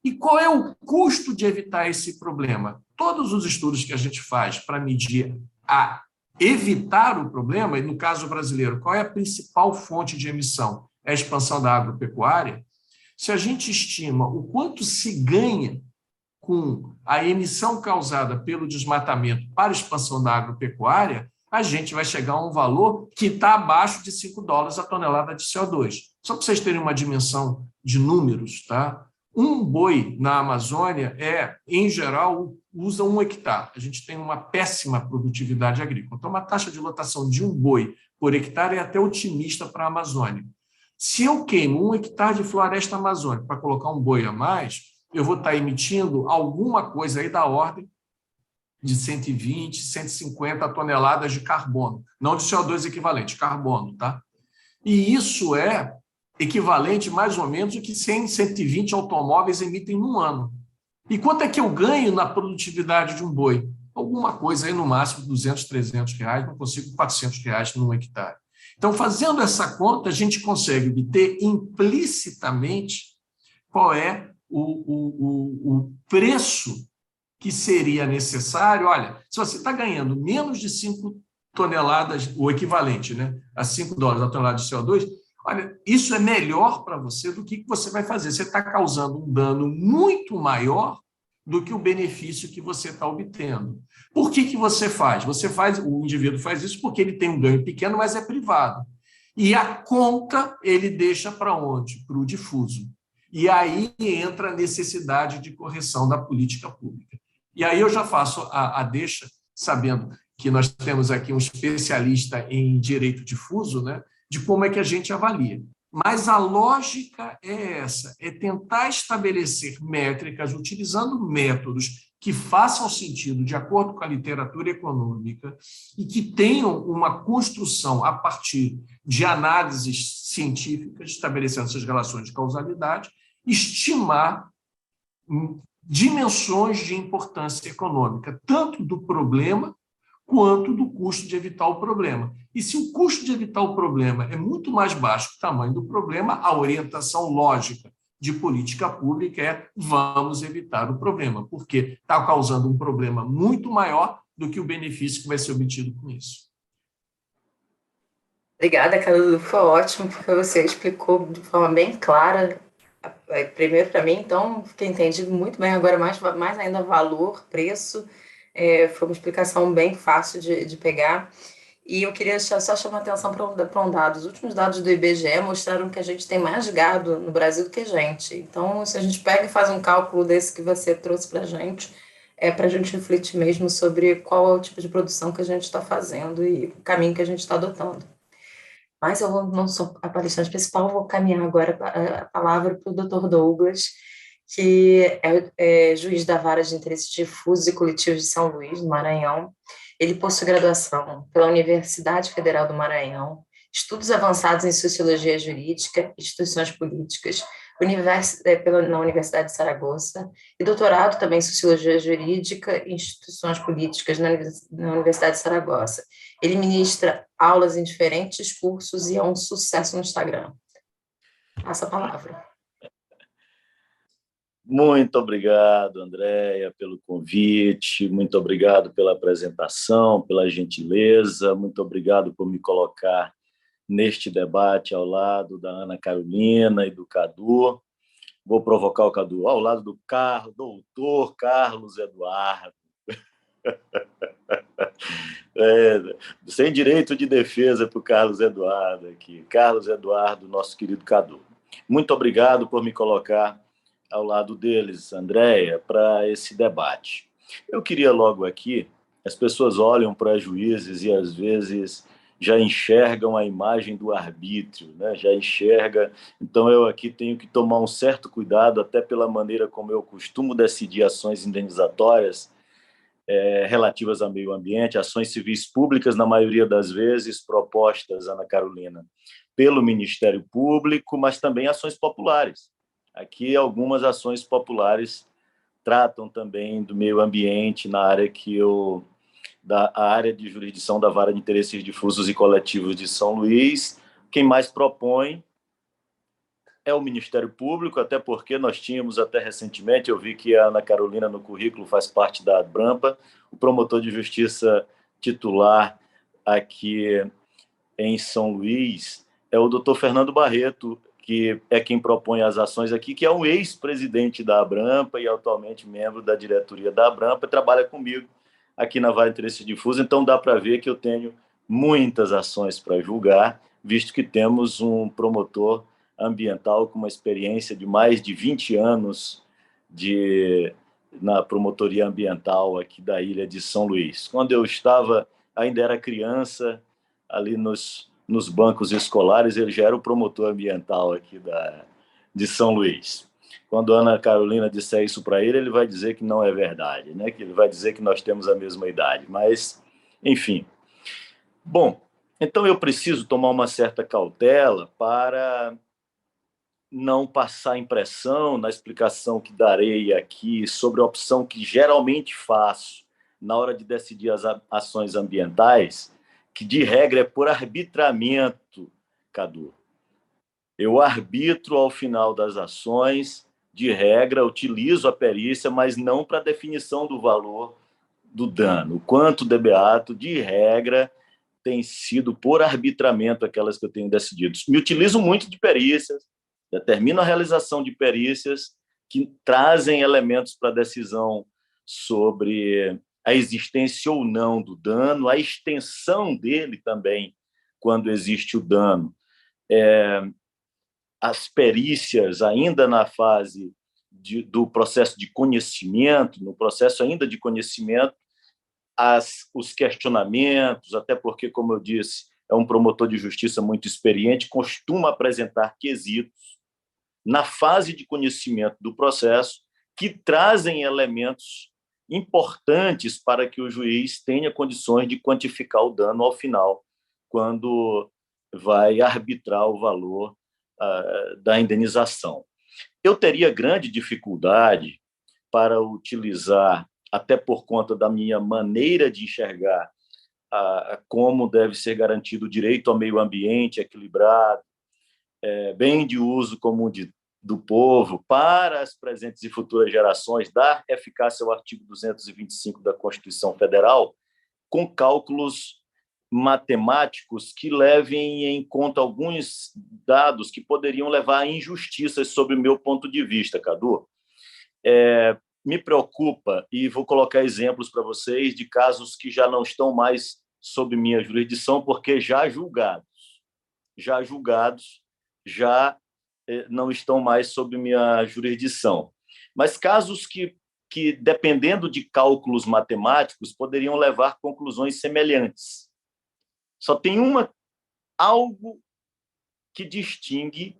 S3: E qual é o custo de evitar esse problema? Todos os estudos que a gente faz para medir a evitar o problema, e no caso brasileiro, qual é a principal fonte de emissão? É a expansão da agropecuária. Se a gente estima o quanto se ganha com a emissão causada pelo desmatamento para a expansão da agropecuária, a gente vai chegar a um valor que está abaixo de $5 a tonelada de CO2. Só para vocês terem uma dimensão de números, tá? Um boi na Amazônia em geral, usa 1 hectare. A gente tem uma péssima produtividade agrícola. Então, uma taxa de lotação de um boi por hectare é até otimista para a Amazônia. Se eu queimo 1 hectare de floresta amazônica para colocar um boi a mais, eu vou estar emitindo alguma coisa aí da ordem de 120, 150 toneladas de carbono, não de CO2 equivalente, carbono, tá? E isso é equivalente mais ou menos ao que 100, 120 automóveis emitem num ano. E quanto é que eu ganho na produtividade de um boi? Alguma coisa aí no máximo 200, 300 reais, não consigo 400 reais num hectare. Então, fazendo essa conta, a gente consegue obter implicitamente qual é o preço que seria necessário. Olha, se você está ganhando menos de 5 toneladas, o equivalente, né, a $5 a tonelada de CO2, olha, isso é melhor para você do que você vai fazer. Você está causando um dano muito maior do que o benefício que você está obtendo. Por que você faz? O indivíduo faz isso porque ele tem um ganho pequeno, mas é privado. E a conta ele deixa para onde? Para o difuso. E aí entra a necessidade de correção da política pública. E aí eu já faço a deixa, sabendo que nós temos aqui um especialista em direito difuso, né, de como é que a gente avalia. Mas a lógica é essa, é tentar estabelecer métricas utilizando métodos que façam sentido de acordo com a literatura econômica e que tenham uma construção a partir de análises científicas, estabelecendo essas relações de causalidade, estimar dimensões de importância econômica, tanto do problema quanto do custo de evitar o problema. E se o custo de evitar o problema é muito mais baixo que o tamanho do problema, a orientação lógica de política pública é vamos evitar o problema, porque está causando um problema muito maior do que o benefício que vai ser obtido com isso.
S1: Obrigada, Carlos. Foi ótimo, porque você explicou de forma bem clara. Primeiro, para mim, então, que entendi muito bem, agora mais ainda valor, preço. Foi uma explicação bem fácil de pegar. E eu queria só chamar a atenção para um dado. Os últimos dados do IBGE mostraram que a gente tem mais gado no Brasil do que gente. Então, se a gente pega e faz um cálculo desse que você trouxe para a gente, para a gente refletir mesmo sobre qual é o tipo de produção que a gente está fazendo e o caminho que a gente está adotando. Mas eu não sou a palestrante principal, vou caminhar agora a palavra para o Dr. Douglas, que é juiz da Vara de Interesses Difusos e Coletivos de São Luís, no Maranhão. Ele possui graduação pela Universidade Federal do Maranhão, estudos avançados em Sociologia Jurídica, Instituições Políticas, na Universidade de Saragoça, e doutorado também em Sociologia Jurídica e Instituições Políticas na Universidade de Saragoça. Ele ministra aulas em diferentes cursos e é um sucesso no Instagram. Passa a palavra.
S4: Muito obrigado, Andréia, pelo convite, muito obrigado pela apresentação, pela gentileza, muito obrigado por me colocar neste debate ao lado da Ana Carolina e do Cadu. Vou provocar o Cadu ao lado do doutor Carlos Eduardo. Sem direito de defesa para o Carlos Eduardo aqui. Carlos Eduardo, nosso querido Cadu. Muito obrigado por me colocar ao lado deles, Andréia, para esse debate. Eu queria logo aqui, as pessoas olham para juízes e às vezes já enxergam a imagem do arbítrio, né? Já enxerga. Então, eu aqui tenho que tomar um certo cuidado, até pela maneira como eu costumo decidir ações indenizatórias relativas ao meio ambiente, ações civis públicas, na maioria das vezes, propostas, Ana Carolina, pelo Ministério Público, mas também ações populares. Aqui, algumas ações populares tratam também do meio ambiente na área a área de jurisdição da Vara de Interesses Difusos e Coletivos de São Luís. Quem mais propõe é o Ministério Público, até porque nós tínhamos até recentemente, eu vi que a Ana Carolina no currículo faz parte da Abrampa, o promotor de justiça titular aqui em São Luís é o doutor Fernando Barreto, que é quem propõe as ações aqui, que é um ex-presidente da Abrampa e atualmente membro da diretoria da Abrampa, e trabalha comigo aqui na Vara de Interesses Difusos. Então dá para ver que eu tenho muitas ações para julgar, visto que temos um promotor ambiental com uma experiência de mais de 20 anos na promotoria ambiental aqui da ilha de São Luís. Quando eu ainda era criança, ali nos bancos escolares, ele já era o promotor ambiental aqui de São Luís. Quando a Ana Carolina disser isso para ele vai dizer que não é verdade, né? Que ele vai dizer que nós temos a mesma idade. Mas, enfim. Bom, então eu preciso tomar uma certa cautela para não passar impressão na explicação que darei aqui sobre a opção que geralmente faço na hora de decidir as ações ambientais, que de regra é por arbitramento, Cadu. Eu arbitro ao final das ações, de regra, utilizo a perícia, mas não para a definição do valor do dano. O quanto de beato, de regra, tem sido por arbitramento aquelas que eu tenho decidido. Me utilizo muito de perícias, determino a realização de perícias que trazem elementos para a decisão sobre a existência ou não do dano, a extensão dele também, quando existe o dano. As perícias, ainda na fase do processo de conhecimento, no processo ainda de conhecimento, os questionamentos, até porque, como eu disse, é um promotor de justiça muito experiente, costuma apresentar quesitos na fase de conhecimento do processo que trazem elementos importantes para que o juiz tenha condições de quantificar o dano ao final, quando vai arbitrar o valor da indenização. Eu teria grande dificuldade para utilizar, até por conta da minha maneira de enxergar como deve ser garantido o direito ao meio ambiente equilibrado, bem de uso comum do povo para as presentes e futuras gerações, dar eficácia ao artigo 225 da Constituição Federal, com cálculos matemáticos que levem em conta alguns dados que poderiam levar a injustiças sob o meu ponto de vista, Cadu. Me preocupa, e vou colocar exemplos para vocês de casos que já não estão mais sob minha jurisdição, porque já julgados, já não estão mais sob minha jurisdição. Mas casos que, dependendo de cálculos matemáticos, poderiam levar a conclusões semelhantes. Só tem algo que distingue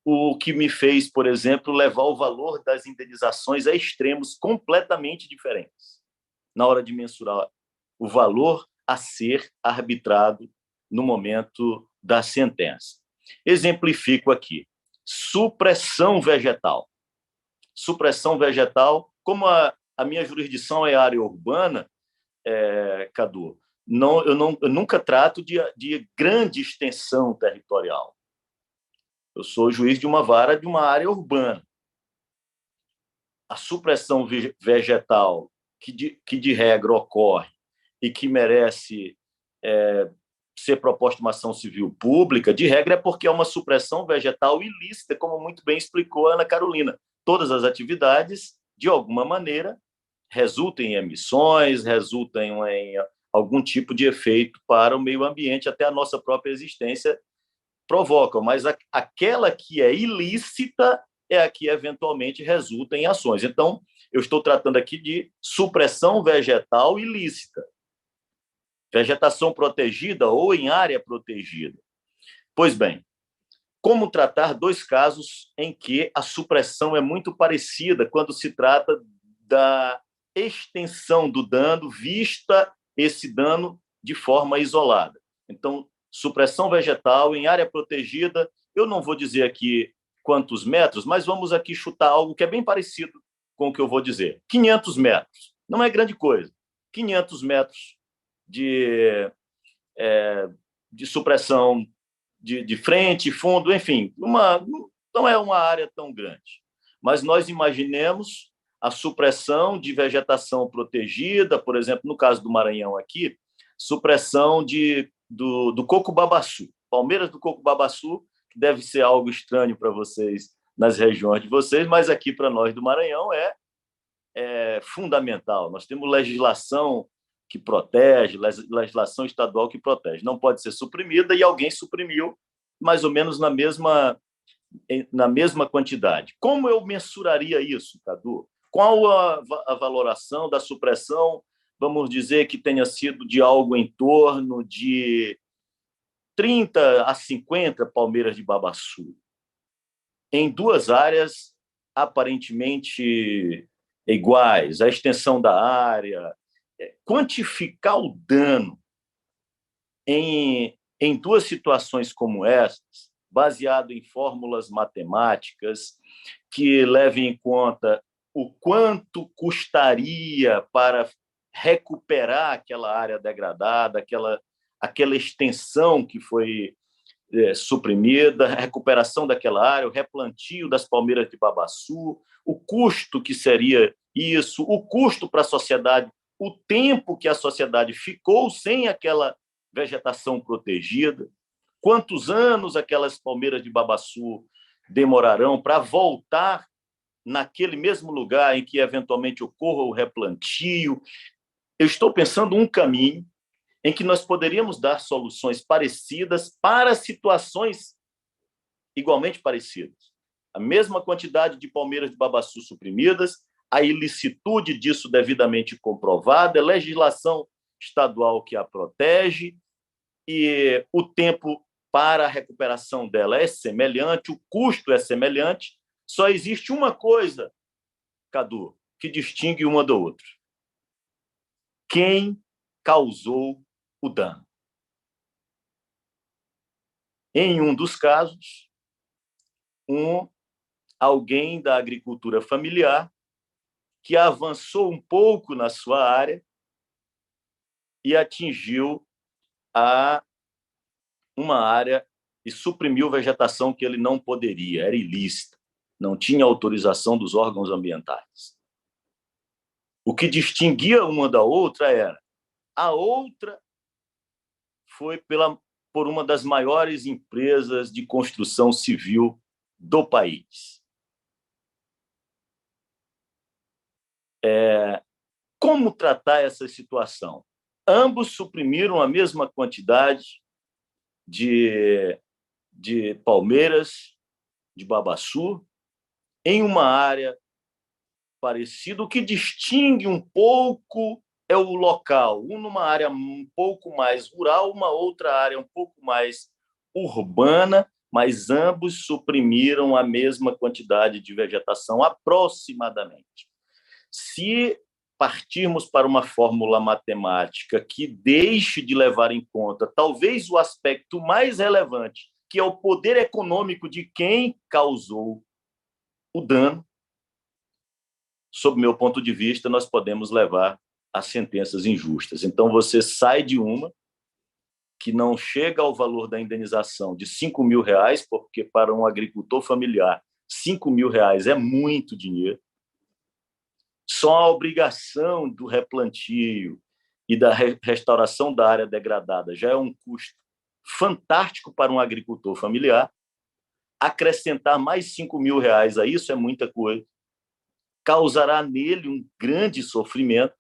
S4: o que me fez, por exemplo, levar o valor das indenizações a extremos completamente diferentes, na hora de mensurar o valor a ser arbitrado no momento da sentença. Exemplifico aqui. Supressão vegetal. Supressão vegetal, como a minha jurisdição é área urbana, Cadu, eu nunca trato de grande extensão territorial. Eu sou juiz de uma vara de uma área urbana. A supressão vegetal, que de regra ocorre e que merece ser proposta uma ação civil pública, de regra é porque é uma supressão vegetal ilícita, como muito bem explicou a Ana Carolina. Todas as atividades, de alguma maneira, resultam em emissões, resultam em algum tipo de efeito para o meio ambiente, até a nossa própria existência provocam, mas aquela que é ilícita é a que eventualmente resulta em ações. Então, eu estou tratando aqui de supressão vegetal ilícita. vegetação protegida ou em área protegida. Pois bem, como tratar dois casos em que a supressão é muito parecida quando se trata da extensão do dano, vista esse dano de forma isolada? Então, supressão vegetal em área protegida, eu não vou dizer aqui quantos metros, mas vamos aqui chutar algo que é bem parecido com o que eu vou dizer. 500 metros. Não é grande coisa. 500 metros de supressão de frente, fundo, enfim, não é uma área tão grande. Mas nós imaginemos a supressão de vegetação protegida, por exemplo, no caso do Maranhão aqui, supressão do coco-babaçu, palmeiras do coco-babaçu, que deve ser algo estranho para vocês nas regiões de vocês, mas aqui para nós do Maranhão é fundamental. Nós temos legislação que protege, legislação estadual que protege. Não pode ser suprimida e alguém suprimiu mais ou menos na mesma quantidade. Como eu mensuraria isso, Cadu? Qual a valoração da supressão? Vamos dizer que tenha sido de algo em torno de 30 a 50 palmeiras de babaçu, em duas áreas aparentemente iguais, a extensão da área, quantificar o dano em duas situações como essas, baseado em fórmulas matemáticas que levem em conta o quanto custaria para recuperar aquela área degradada, aquela extensão que foi suprimida, a recuperação daquela área, o replantio das palmeiras de babaçu, o custo que seria isso, o custo para a sociedade, o tempo que a sociedade ficou sem aquela vegetação protegida, quantos anos aquelas palmeiras de babaçu demorarão para voltar naquele mesmo lugar em que eventualmente ocorra o replantio. Eu estou pensando um caminho em que nós poderíamos dar soluções parecidas para situações igualmente parecidas. A mesma quantidade de palmeiras de babaçu suprimidas, a ilicitude disso devidamente comprovada, a legislação estadual que a protege, e o tempo para a recuperação dela é semelhante, o custo é semelhante. Só existe uma coisa, Cadu, que distingue uma da outra: quem causou o dano. Em um dos casos, alguém da agricultura familiar que avançou um pouco na sua área e atingiu uma área e suprimiu vegetação que ele não poderia, era ilícita, não tinha autorização dos órgãos ambientais. O que distinguia uma da outra era: a outra foi por uma das maiores empresas de construção civil do país. Como tratar essa situação? Ambos suprimiram a mesma quantidade de palmeiras de babaçu em uma área parecida. O que distingue um pouco é o local, numa área um pouco mais rural, uma outra área um pouco mais urbana, mas ambos suprimiram a mesma quantidade de vegetação, aproximadamente. Se partirmos para uma fórmula matemática que deixe de levar em conta talvez o aspecto mais relevante, que é o poder econômico de quem causou o dano, sob meu ponto de vista, nós podemos levar a sentenças injustas. Então, você sai de uma que não chega ao valor da indenização de R$5.000, porque para um agricultor familiar, R$5.000 é muito dinheiro. Só a obrigação do replantio e da restauração da área degradada já é um custo fantástico para um agricultor familiar. Acrescentar mais R$5.000 a isso é muita coisa. Causará nele um grande sofrimento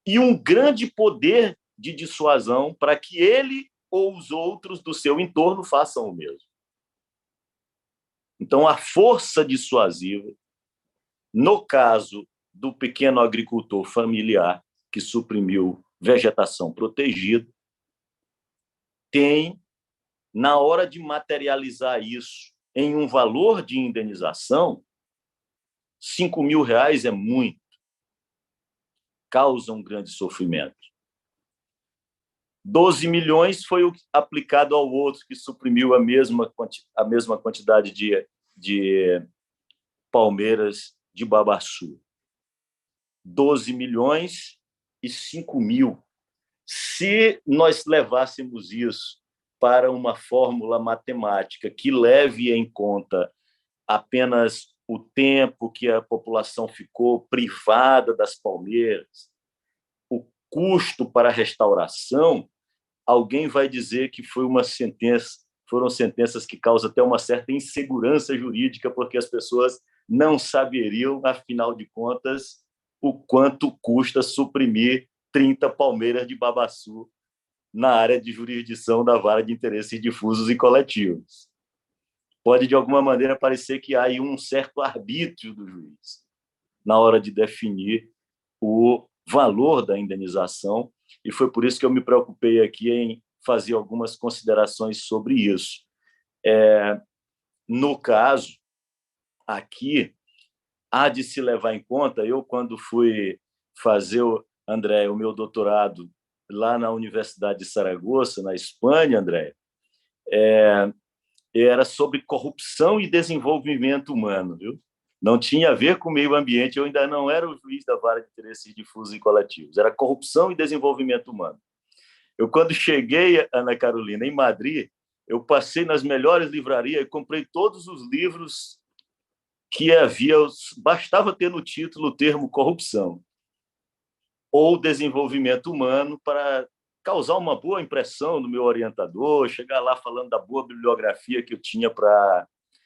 S4: e um grande poder de dissuasão para que ele ou os outros do seu entorno façam o mesmo. Então, a força dissuasiva, no caso do pequeno agricultor familiar que suprimiu vegetação protegida, tem, na hora de materializar isso em um valor de indenização, R$ 5.000 é muito, causa um grande sofrimento. 12 milhões foi o aplicado ao outro, que suprimiu a mesma quantidade de palmeiras de Babaçu. 12 milhões e 5 mil. Se nós levássemos isso para uma fórmula matemática que leve em conta apenas o tempo que a população ficou privada das palmeiras, o custo para a restauração, alguém vai dizer que foram sentenças que causam até uma certa insegurança jurídica, porque as pessoas não saberiam, afinal de contas, o quanto custa suprimir 30 palmeiras de Babaçu na área de jurisdição da Vara de Interesses Difusos e Coletivos. Pode, de alguma maneira, parecer que há aí um certo arbítrio do juiz na hora de definir o valor da indenização, e foi por isso que eu me preocupei aqui em fazer algumas considerações sobre isso. No caso, aqui, há de se levar em conta, eu, quando fui fazer, André, o meu doutorado lá na Universidade de Saragoça, na Espanha, André, era sobre corrupção e desenvolvimento humano, viu? Não tinha a ver com o meio ambiente, eu ainda não era o juiz da Vara de Interesses Difusos e Coletivos, era corrupção e desenvolvimento humano. Eu, quando cheguei, Ana Carolina, em Madrid, eu passei nas melhores livrarias e comprei todos os livros que havia, bastava ter no título o termo corrupção ou desenvolvimento humano para causar uma boa impressão no meu orientador, chegar lá falando da boa bibliografia que eu tinha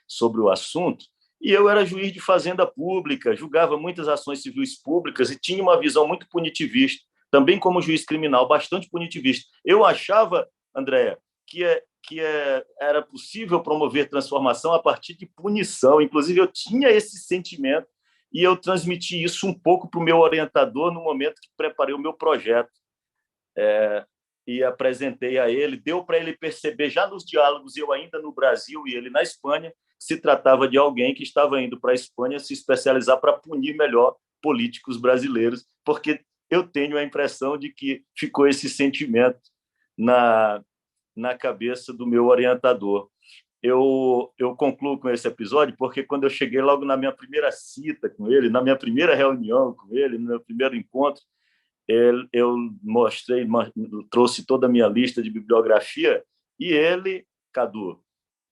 S4: sobre o assunto. E eu era juiz de fazenda pública, julgava muitas ações civis públicas e tinha uma visão muito punitivista, também como juiz criminal, bastante punitivista. Eu achava, Andréa, que era possível promover transformação a partir de punição. Inclusive, eu tinha esse sentimento e eu transmiti isso um pouco para o meu orientador no momento que preparei o meu projeto. E apresentei a ele, deu para ele perceber, já nos diálogos, eu ainda no Brasil e ele na Espanha, se tratava de alguém que estava indo para a Espanha se especializar para punir melhor políticos brasileiros, porque eu tenho a impressão de que ficou esse sentimento na cabeça do meu orientador. Eu concluo com esse episódio porque quando eu cheguei logo na minha primeira cita com ele, na minha primeira reunião com ele, no meu primeiro encontro, eu trouxe toda a minha lista de bibliografia e ele, Cadu,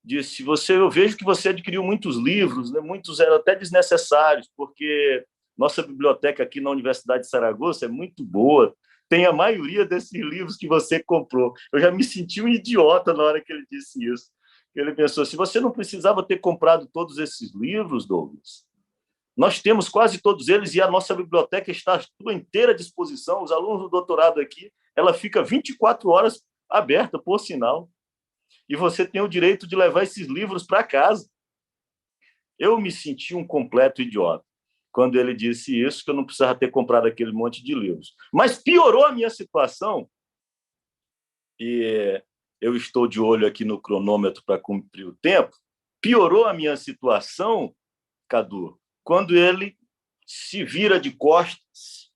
S4: disse: eu vejo que você adquiriu muitos livros, né? Muitos eram até desnecessários, porque nossa biblioteca aqui na Universidade de Saragoça é muito boa, tem a maioria desses livros que você comprou. Eu já me senti um idiota na hora que ele disse isso. Ele pensou: se você não precisava ter comprado todos esses livros, Douglas, nós temos quase todos eles e a nossa biblioteca está inteira à disposiição. Os alunos do doutorado aqui, ela fica 24 horas aberta, por sinal. E você tem o direito de levar esses livros para casa. Eu me senti um completo idiota quando ele disse isso, que eu não precisava ter comprado aquele monte de livros. Mas piorou a minha situação, e eu estou de olho aqui no cronômetro para cumprir o tempo, piorou a minha situação, Cadu, quando ele se vira de costas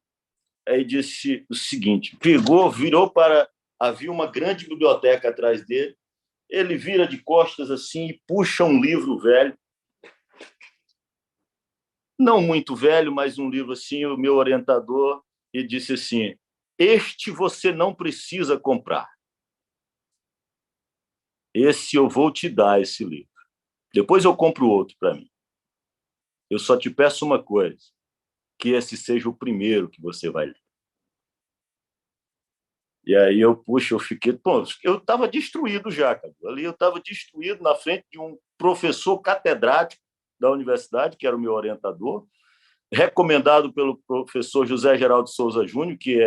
S4: e disse o seguinte, virou para... Havia uma grande biblioteca atrás dele, ele vira de costas assim e puxa um livro velho, não muito velho, mas um livro assim, o meu orientador, e disse assim: este você não precisa comprar. Esse eu vou te dar, esse livro. Depois eu compro outro para mim. Eu só te peço uma coisa, que esse seja o primeiro que você vai ler. E aí eu fiquei... Bom, eu estava destruído já, cara. Ali eu estava destruído na frente de um professor catedrático da universidade, que era o meu orientador, recomendado pelo professor José Geraldo Souza Júnior, que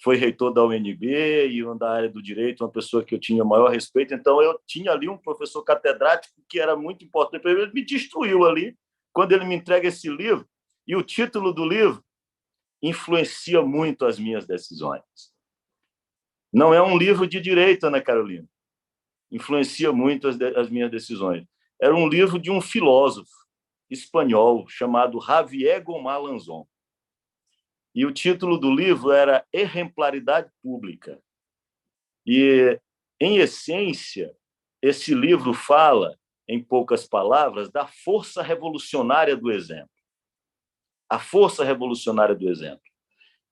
S4: foi reitor da UNB e da área do direito, uma pessoa que eu tinha maior respeito. Então, eu tinha ali um professor catedrático que era muito importante para ele. Ele me destruiu ali, quando ele me entrega esse livro, e o título do livro influencia muito as minhas decisões. Não é um livro de direito, Ana Carolina. Influencia muito as minhas decisões. Era um livro de um filósofo espanhol chamado Javier Gomar Lanzón. E o título do livro era Exemplaridade Pública. E, em essência, esse livro fala, em poucas palavras, da força revolucionária do exemplo. A força revolucionária do exemplo.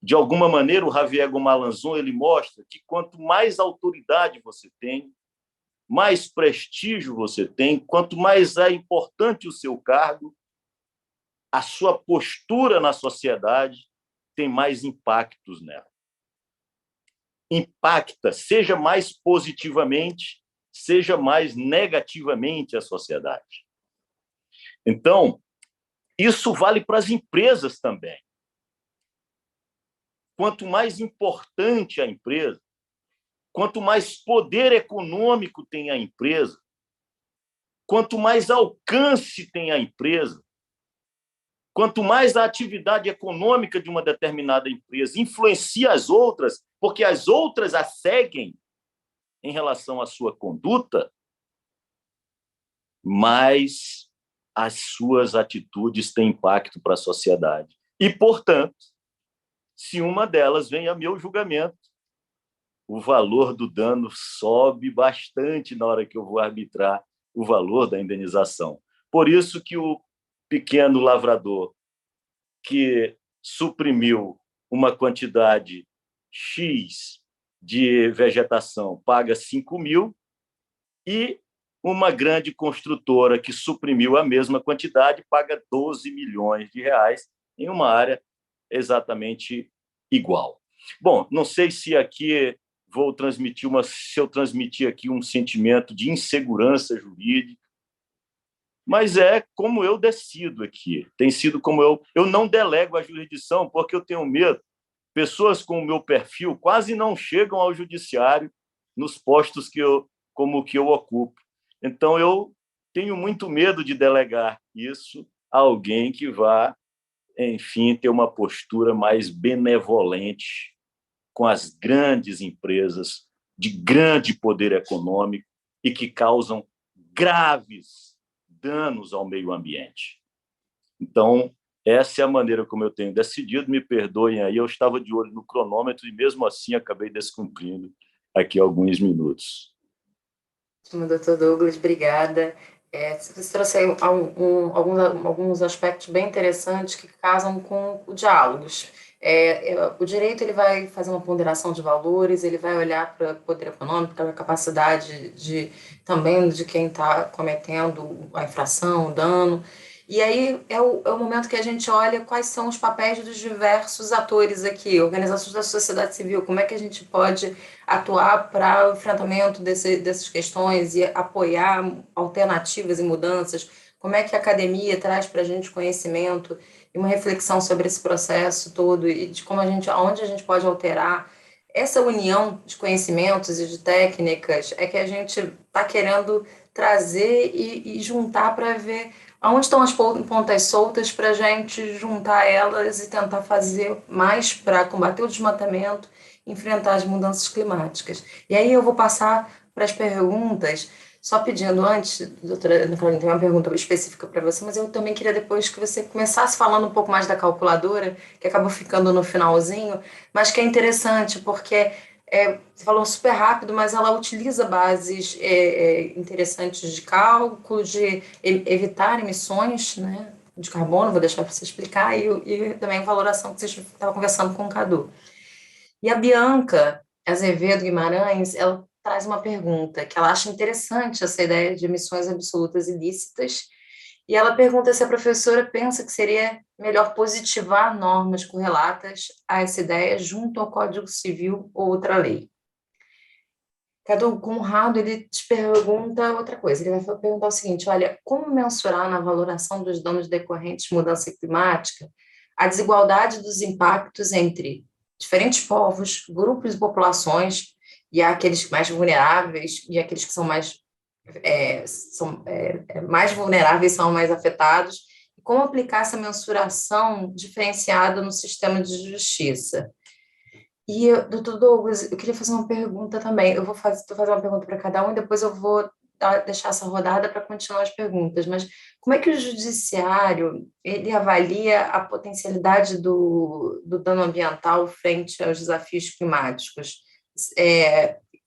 S4: De alguma maneira, o Javier Gomar Lanzón ele mostra que quanto mais autoridade você tem, mais prestígio você tem, quanto mais é importante o seu cargo, a sua postura na sociedade tem mais impactos nela. Impacta, seja mais positivamente, seja mais negativamente a sociedade. Então, isso vale para as empresas também. Quanto mais importante a empresa, quanto mais poder econômico tem a empresa, quanto mais alcance tem a empresa, quanto mais a atividade econômica de uma determinada empresa influencia as outras, porque as outras a seguem em relação à sua conduta, mais as suas atitudes têm impacto para a sociedade. E, portanto, se uma delas vem a meu julgamento, o valor do dano sobe bastante na hora que eu vou arbitrar o valor da indenização. Por isso que o pequeno lavrador que suprimiu uma quantidade X de vegetação paga 5 mil e uma grande construtora que suprimiu a mesma quantidade paga 12 milhões de reais em uma área exatamente igual. Bom, não sei se aqui se eu transmitir aqui um sentimento de insegurança jurídica, mas é como eu decido aqui. Tem sido como eu não delego a jurisdição porque eu tenho medo. Pessoas com o meu perfil quase não chegam ao judiciário nos postos como que eu ocupo. Então, eu tenho muito medo de delegar isso a alguém que vá, enfim, ter uma postura mais benevolente com as grandes empresas de grande poder econômico e que causam graves danos ao meio ambiente. Então, essa é a maneira como eu tenho decidido. Me perdoem aí, eu estava de olho no cronômetro e, mesmo assim, acabei descumprindo aqui alguns minutos.
S1: Doutor Douglas, obrigada. Você trouxe aí alguns aspectos bem interessantes que casam com o diálogos. O direito ele vai fazer uma ponderação de valores, ele vai olhar para o poder econômico, para a capacidade também de quem está cometendo a infração, o dano. E aí é o momento que a gente olha quais são os papéis dos diversos atores aqui, organizações da sociedade civil, como é que a gente pode atuar para o enfrentamento dessas questões e apoiar alternativas e mudanças, como é que a academia traz para a gente conhecimento e uma reflexão sobre esse processo todo e de aonde a gente pode alterar. Essa união de conhecimentos e de técnicas é que a gente está querendo trazer e juntar para ver aonde estão as pontas soltas para a gente juntar elas e tentar fazer mais para combater o desmatamento, enfrentar as mudanças climáticas. E aí eu vou passar para as perguntas, só pedindo antes, doutora Carolina, tem uma pergunta específica para você, mas eu também queria depois que você começasse falando um pouco mais da calculadora, que acabou ficando no finalzinho, mas que é interessante, porque você falou super rápido, mas ela utiliza bases interessantes de cálculo, de evitar emissões, né, de carbono, vou deixar para você explicar, e também a valoração que você estava conversando com o Cadu. E a Bianca Azevedo Guimarães, ela traz uma pergunta que ela acha interessante essa ideia de emissões absolutas ilícitas, e ela pergunta se a professora pensa que seria melhor positivar normas correlatas a essa ideia junto ao Código Civil ou outra lei. Cadu, Conrado, ele te pergunta outra coisa, ele vai perguntar o seguinte, olha, como mensurar na valoração dos danos decorrentes de mudança climática a desigualdade dos impactos entre diferentes povos, grupos e populações, e aqueles mais vulneráveis e aqueles que são mais mais vulneráveis, são mais afetados, e como aplicar essa mensuração diferenciada no sistema de justiça. E, doutor Douglas, eu queria fazer uma pergunta também. Eu vou fazer uma pergunta para cada um e depois eu vou deixar essa rodada para continuar as perguntas. Mas como é que o judiciário ele avalia a potencialidade do dano ambiental frente aos desafios climáticos?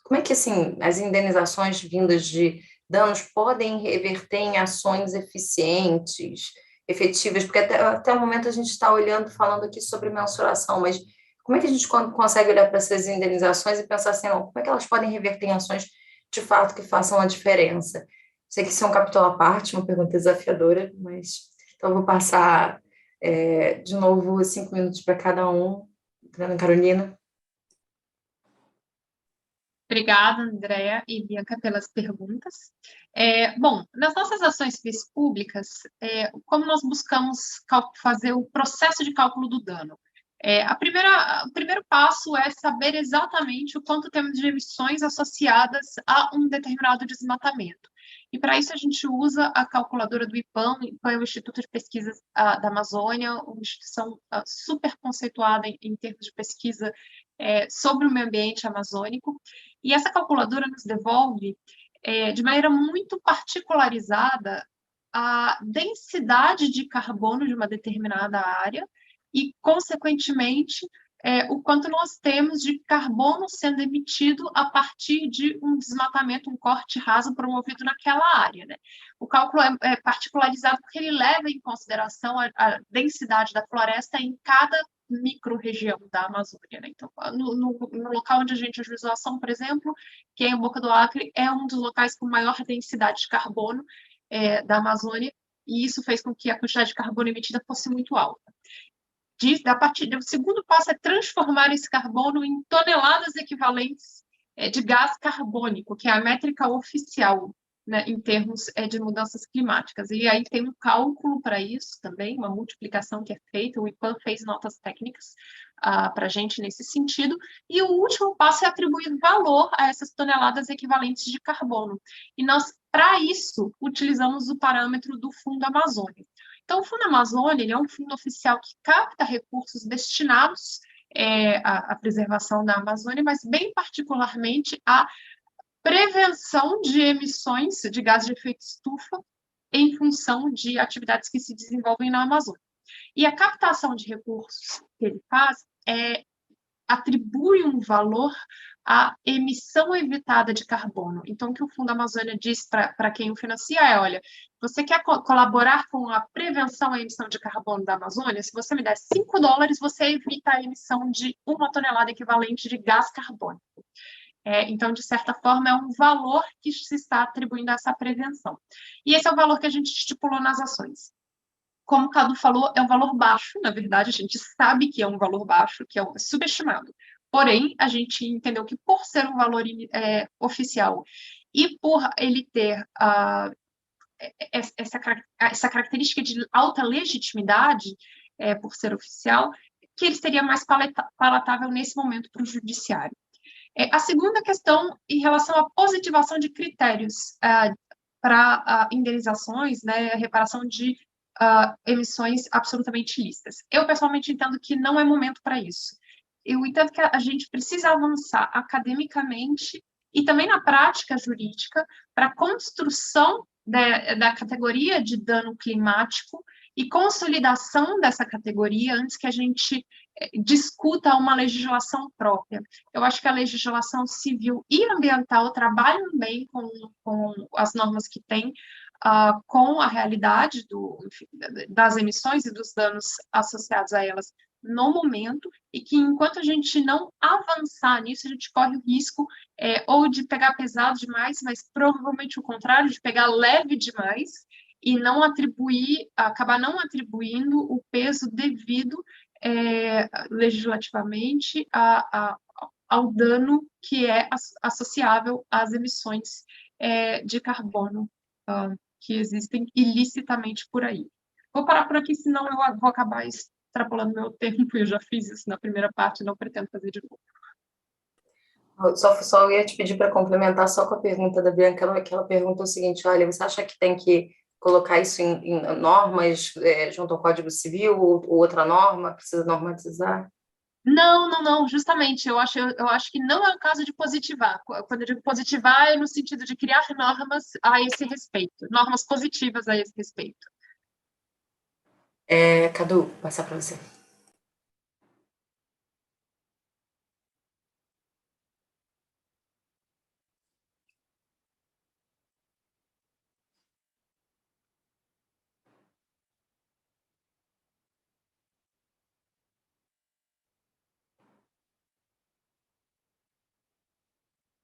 S1: Como é que assim as indenizações vindas de danos podem reverter em ações eficientes, efetivas? Porque até o momento a gente está olhando, falando aqui sobre mensuração, mas como é que a gente consegue olhar para essas indenizações e pensar assim, não, como é que elas podem reverter em ações de fato que façam a diferença? Sei que isso é um capítulo à parte, uma pergunta desafiadora, mas então eu vou passar de novo 5 minutos para cada um. Ana Carolina.
S2: Obrigada, Andréa e Bianca, pelas perguntas. Bom, nas nossas ações civis públicas, como nós buscamos fazer o processo de cálculo do dano? O primeiro passo é saber exatamente o quanto temos de emissões associadas a um determinado desmatamento. E para isso a gente usa a calculadora do IPAM. O IPAM é o Instituto de Pesquisas da Amazônia, uma instituição super conceituada em termos de pesquisa sobre o meio ambiente amazônico. E essa calculadora nos devolve, de maneira muito particularizada, a densidade de carbono de uma determinada área e, consequentemente, o quanto nós temos de carbono sendo emitido a partir de um desmatamento, um corte raso promovido naquela área, né? O cálculo é particularizado porque ele leva em consideração a densidade da floresta em cada micro-região da Amazônia, né? Então, no local onde a gente ajuizou a ação, por exemplo, que é em Boca do Acre, é um dos locais com maior densidade de carbono da Amazônia, e isso fez com que a quantidade de carbono emitida fosse muito alta. O segundo passo é transformar esse carbono em toneladas equivalentes de gás carbônico, que é a métrica oficial, né, em termos de mudanças climáticas. E aí tem um cálculo para isso também, uma multiplicação que é feita, o IPAM fez notas técnicas para a gente nesse sentido. E o último passo é atribuir valor a essas toneladas equivalentes de carbono. E nós, para isso, utilizamos o parâmetro do Fundo Amazônia. Então, o Fundo Amazônia ele é um fundo oficial que capta recursos destinados à preservação da Amazônia, mas bem particularmente à prevenção de emissões de gases de efeito estufa em função de atividades que se desenvolvem na Amazônia. E a captação de recursos que ele faz atribui um valor à emissão evitada de carbono. Então, o que o Fundo Amazônia diz para quem o financia é, olha, você quer colaborar com a prevenção à emissão de carbono da Amazônia? Se você me der $5, você evita a emissão de 1 tonelada equivalente de gás carbônico. Então, de certa forma, é um valor que se está atribuindo a essa prevenção. E esse é o valor que a gente estipulou nas ações. Como o Cadu falou, é um valor baixo, na verdade, a gente sabe que é um valor baixo, que é subestimado. Porém, a gente entendeu que por ser um valor oficial e por ele ter essa característica de alta legitimidade, por ser oficial, que ele seria mais palatável nesse momento para o judiciário. A segunda questão, em relação à positivação de critérios para indenizações, né, reparação de emissões absolutamente ilícitas. Eu, pessoalmente, entendo que não é momento para isso. Eu entendo que a gente precisa avançar academicamente e também na prática jurídica para a construção da categoria de dano climático e consolidação dessa categoria antes que a gente discuta uma legislação própria. Eu acho que a legislação civil e ambiental trabalham bem com as normas que tem, com a realidade das emissões e dos danos associados a elas no momento, e que enquanto a gente não avançar nisso, a gente corre o risco ou de pegar pesado demais, mas provavelmente o contrário, de pegar leve demais e acabar não atribuindo o peso devido legislativamente ao dano que é associável às emissões de carbono que existem ilicitamente por aí. Vou parar por aqui, senão eu vou acabar extrapolando meu tempo, eu já fiz isso na primeira parte, não pretendo fazer de novo.
S1: Só ia te pedir para complementar só com a pergunta da Bianca, que ela pergunta o seguinte, olha, você acha que tem que colocar isso em normas junto ao Código Civil ou outra norma, precisa normatizar?
S2: Não, não, não, justamente, eu acho que não é o caso de positivar. Quando eu digo positivar, é no sentido de criar normas a esse respeito, normas positivas a esse respeito.
S1: Cadu, passar para você.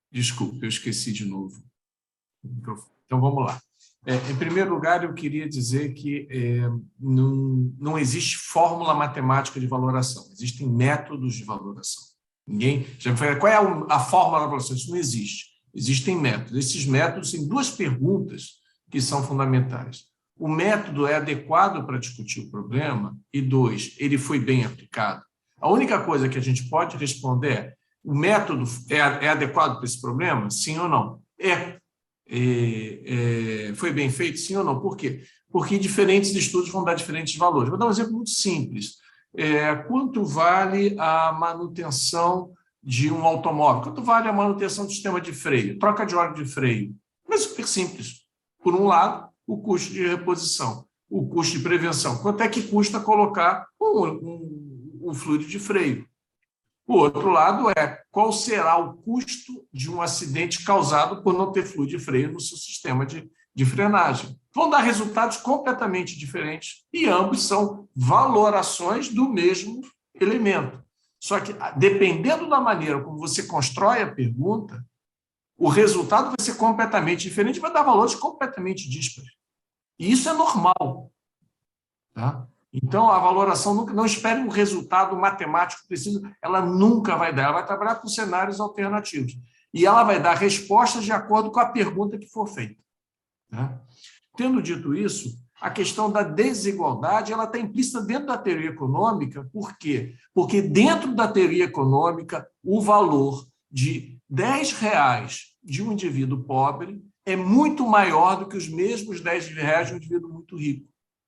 S3: Desculpe, eu esqueci de novo o microfone. Então, vamos lá. Em primeiro lugar, eu queria dizer que não existe fórmula matemática de valoração, existem métodos de valoração. Ninguém já me falou, qual é a fórmula da valoração? Isso não existe. Existem métodos. Esses métodos têm duas perguntas que são fundamentais. O método é adequado para discutir o problema? E dois, ele foi bem aplicado? A única coisa que a gente pode responder é: o método é adequado para esse problema? Sim ou não? Foi bem feito? Sim ou não? Por quê? Porque diferentes estudos vão dar diferentes valores. Vou dar um exemplo muito simples. Quanto vale a manutenção de um automóvel? Quanto vale a manutenção do sistema de freio? Troca de óleo de freio. É super simples. Por um lado, o custo de reposição, o custo de prevenção. Quanto é que custa colocar um fluido de freio? O outro lado é qual será o custo de um acidente causado por não ter fluido de freio no seu sistema de frenagem. Vão dar resultados completamente diferentes e ambos são valorações do mesmo elemento. Só que, dependendo da maneira como você constrói a pergunta, o resultado vai ser completamente diferente, vai dar valores completamente díspares. E isso é normal. Tá? Então, a valoração não espere um resultado matemático preciso, ela nunca vai dar, ela vai trabalhar com cenários alternativos. E ela vai dar respostas de acordo com a pergunta que for feita. Tá? Tendo dito isso, a questão da desigualdade ela está implícita dentro da teoria econômica. Por quê? Porque dentro da teoria econômica, o valor de R$10 de um indivíduo pobre é muito maior do que os mesmos R$10 de um indivíduo muito rico.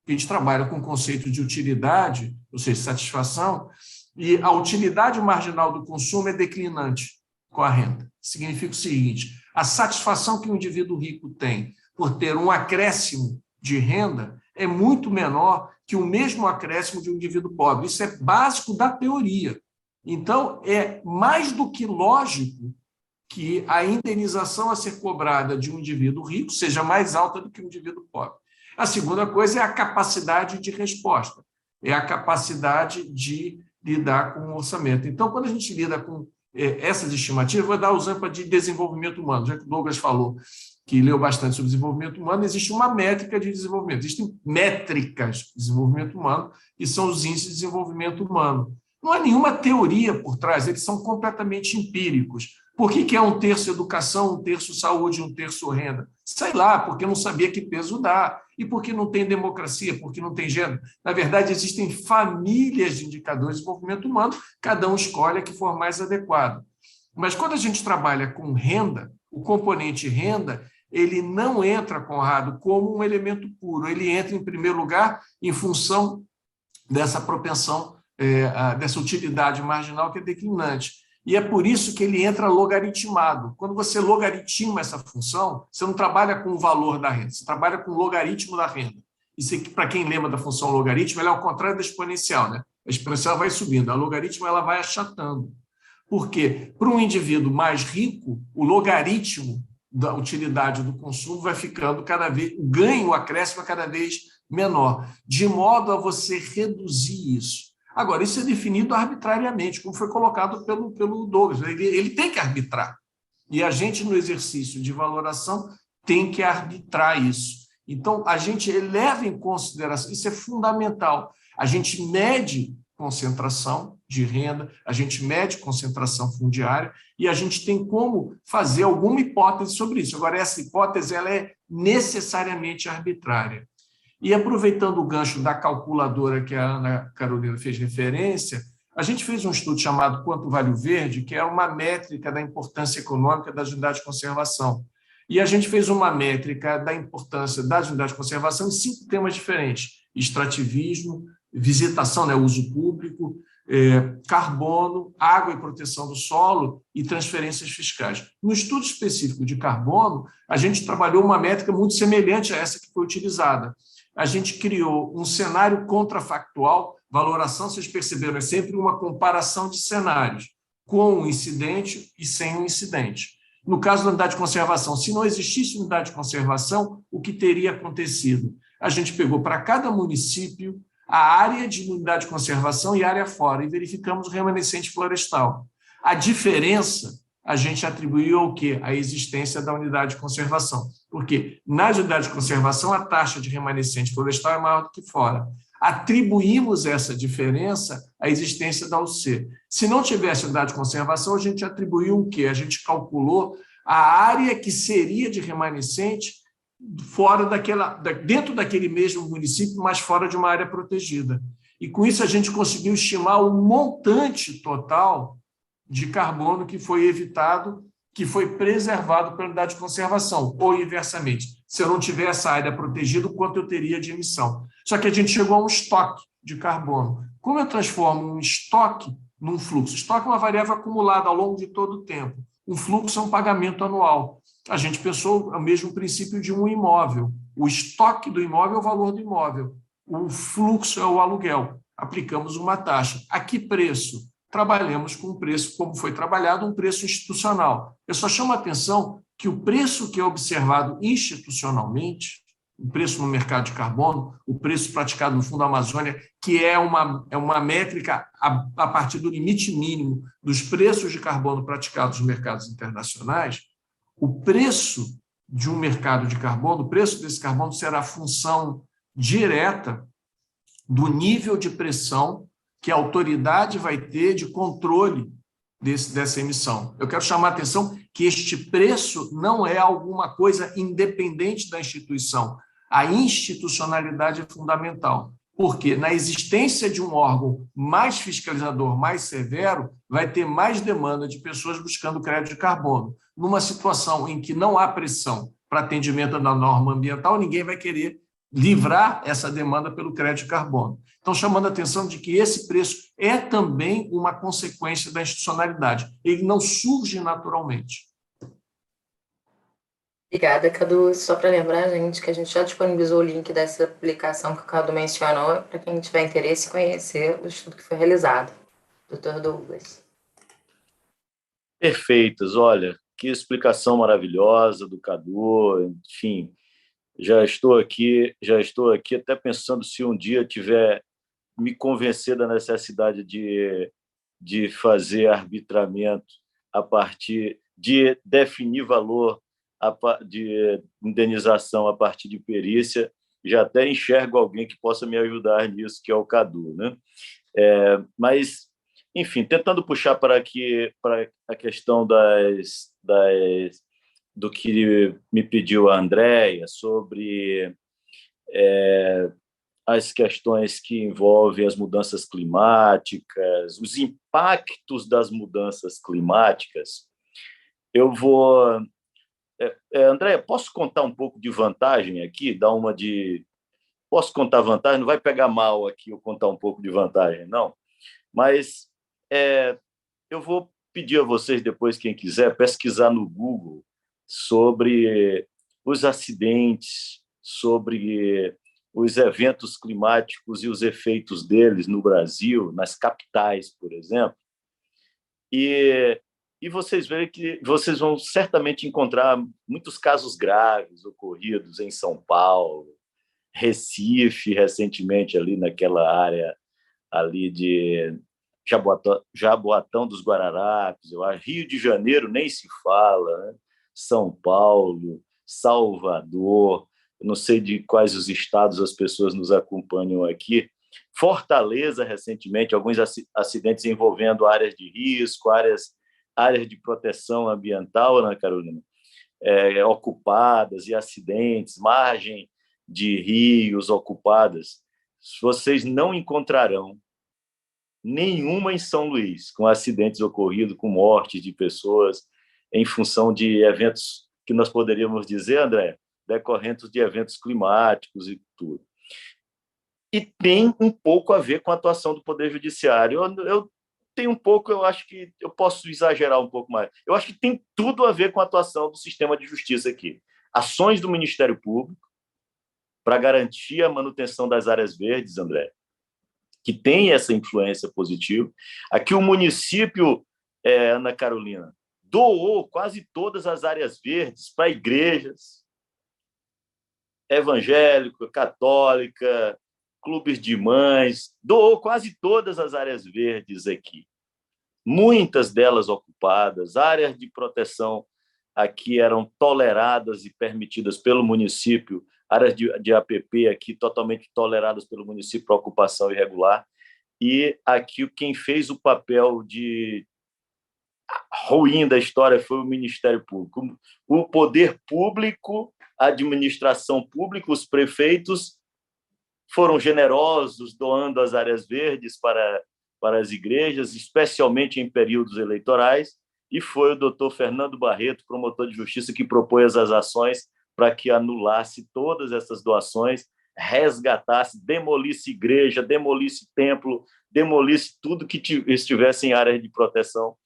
S3: A gente trabalha com o conceito de utilidade, ou seja, satisfação, e a utilidade marginal do consumo é declinante com a renda. Significa o seguinte: a satisfação que um indivíduo rico tem por ter um acréscimo de renda é muito menor que o mesmo acréscimo de um indivíduo pobre. Isso é básico da teoria. Então, é mais do que lógico que a indenização a ser cobrada de um indivíduo rico seja mais alta do que um indivíduo pobre. A segunda coisa é a capacidade de resposta, é a capacidade de lidar com o orçamento. Então, quando a gente lida com essas estimativas, vou dar o exemplo de desenvolvimento humano, já que o Douglas falou que leu bastante sobre desenvolvimento humano, existe uma métrica de desenvolvimento, existem métricas de desenvolvimento humano, que são os índices de desenvolvimento humano. Não há nenhuma teoria por trás, eles são completamente empíricos. Por que é 1/3 educação, 1/3 saúde, 1/3 renda? Sei lá, porque não sabia que peso dá. E porque não tem democracia, porque não tem gênero. Na verdade, existem famílias de indicadores de desenvolvimento humano, cada um escolhe a que for mais adequado. Mas quando a gente trabalha com renda, o componente renda, ele não entra, Conrado, como um elemento puro. Ele entra, em primeiro lugar, em função dessa propensão, dessa utilidade marginal que é declinante. E é por isso que ele entra logaritmado. Quando você logaritma essa função, você não trabalha com o valor da renda, você trabalha com o logaritmo da renda. Isso aqui, para quem lembra da função logaritmo, ela é ao contrário da exponencial, né? A exponencial vai subindo, a logaritmo ela vai achatando. Por quê? Para um indivíduo mais rico, o logaritmo da utilidade do consumo vai ficando cada vez, o ganho, o acréscimo é cada vez menor, de modo a você reduzir isso. Agora, isso é definido arbitrariamente, como foi colocado pelo Douglas. Ele tem que arbitrar. E a gente, no exercício de valoração, tem que arbitrar isso. Então, a gente leva em consideração, isso é fundamental, a gente mede concentração de renda, a gente mede concentração fundiária e a gente tem como fazer alguma hipótese sobre isso. Agora, essa hipótese ela é necessariamente arbitrária. E aproveitando o gancho da calculadora que a Ana Carolina fez referência, a gente fez um estudo chamado Quanto Vale o Verde, que é uma métrica da importância econômica das unidades de conservação. E a gente fez uma métrica da importância das unidades de conservação em 5 temas diferentes: extrativismo, visitação, né, uso público, carbono, água e proteção do solo e transferências fiscais. No estudo específico de carbono, a gente trabalhou uma métrica muito semelhante a essa que foi utilizada. A gente criou um cenário contrafactual, valoração, vocês perceberam, é sempre uma comparação de cenários, com o incidente e sem o incidente. No caso da unidade de conservação, se não existisse unidade de conservação, o que teria acontecido? A gente pegou para cada município a área de unidade de conservação e a área fora, e verificamos o remanescente florestal. A diferença a gente atribuiu ao quê? A existência da unidade de conservação. Porque nas unidades de conservação, a taxa de remanescente florestal é maior do que fora. Atribuímos essa diferença à existência da UC. Se não tivesse unidade de conservação, a gente atribuiu o quê? A gente calculou a área que seria de remanescente fora dentro daquele mesmo município, mas fora de uma área protegida. E com isso a gente conseguiu estimar o montante total de carbono que foi evitado, que foi preservado pela unidade de conservação, ou inversamente, se eu não tivesse essa área protegida, quanto eu teria de emissão. Só que a gente chegou a um estoque de carbono. Como eu transformo um estoque num fluxo? Estoque é uma variável acumulada ao longo de todo o tempo. Um fluxo é um pagamento anual. A gente pensou o mesmo princípio de um imóvel. O estoque do imóvel é o valor do imóvel. O fluxo é o aluguel. Aplicamos uma taxa. A que preço? Trabalhamos com um preço, como foi trabalhado, um preço institucional. Eu só chamo a atenção que o preço que é observado institucionalmente, o preço no mercado de carbono, o preço praticado no Fundo Amazônia, que é uma métrica a partir do limite mínimo dos preços de carbono praticados nos mercados internacionais, o preço de um mercado de carbono, o preço desse carbono será função direta do nível de pressão que a autoridade vai ter de controle dessa emissão. Eu quero chamar a atenção que este preço não é alguma coisa independente da instituição. A institucionalidade é fundamental, porque na existência de um órgão mais fiscalizador, mais severo, vai ter mais demanda de pessoas buscando crédito de carbono. Numa situação em que não há pressão para atendimento da norma ambiental, ninguém vai querer livrar essa demanda pelo crédito de carbono. Então, chamando a atenção de que esse preço é também uma consequência da institucionalidade. Ele não surge naturalmente.
S1: Obrigada, Cadu. Só para lembrar, gente, que a gente já disponibilizou o link dessa publicação que o Cadu mencionou, para quem tiver interesse em conhecer o estudo que foi realizado. Dr. Douglas.
S4: Perfeitos. Olha, que explicação maravilhosa do Cadu. Enfim, já estou aqui até pensando se um dia tiver me convencer da necessidade de fazer arbitramento a partir de definir valor de indenização a partir de perícia, já até enxergo alguém que possa me ajudar nisso, que é o Cadu, né? Mas, enfim, tentando puxar para a questão do que me pediu a Andréia sobre as questões que envolvem as mudanças climáticas, os impactos das mudanças climáticas, eu vou... Andréia, posso contar um pouco de vantagem aqui? Posso contar vantagem? Não vai pegar mal aqui eu contar um pouco de vantagem, não. Mas eu vou pedir a vocês depois, quem quiser, pesquisar no Google sobre os acidentes, sobre os eventos climáticos e os efeitos deles no Brasil, nas capitais, por exemplo, e vocês verem que vocês vão certamente encontrar muitos casos graves ocorridos em São Paulo, Recife, recentemente, ali naquela área ali de Jaboatão dos Guararapes, eu acho. Rio de Janeiro nem se fala, né? São Paulo, Salvador, eu não sei de quais os estados as pessoas nos acompanham aqui. Fortaleza, recentemente, alguns acidentes envolvendo áreas de risco, áreas de proteção ambiental, Ana Carolina, ocupadas, e acidentes, margem de rios ocupadas. Vocês não encontrarão nenhuma em São Luís, com acidentes ocorridos, com mortes de pessoas, em função de eventos que nós poderíamos dizer, André, decorrentes de eventos climáticos e tudo. e tem um pouco a ver com a atuação do Poder Judiciário. Eu tenho um pouco, eu acho que eu posso exagerar um pouco mais. Eu acho que tem tudo a ver com a atuação do sistema de justiça aqui. Ações do Ministério Público para garantir a manutenção das áreas verdes, André, que tem essa influência positiva. Aqui o município, Ana Carolina, doou quase todas as áreas verdes para igrejas evangélica, católica, clubes de mães, doou quase todas as áreas verdes aqui. Muitas delas ocupadas, áreas de proteção aqui eram toleradas e permitidas pelo município, áreas de APP aqui totalmente toleradas pelo município para ocupação irregular, e aqui quem fez o papel de ruim da história foi o Ministério Público. O poder público, a administração pública, os prefeitos foram generosos doando as áreas verdes para as igrejas, especialmente em períodos eleitorais, e foi o doutor Fernando Barreto, promotor de justiça, que propôs as ações para que anulasse todas essas doações, resgatasse, demolisse igreja, demolisse templo, demolisse tudo que estivesse em área de proteção,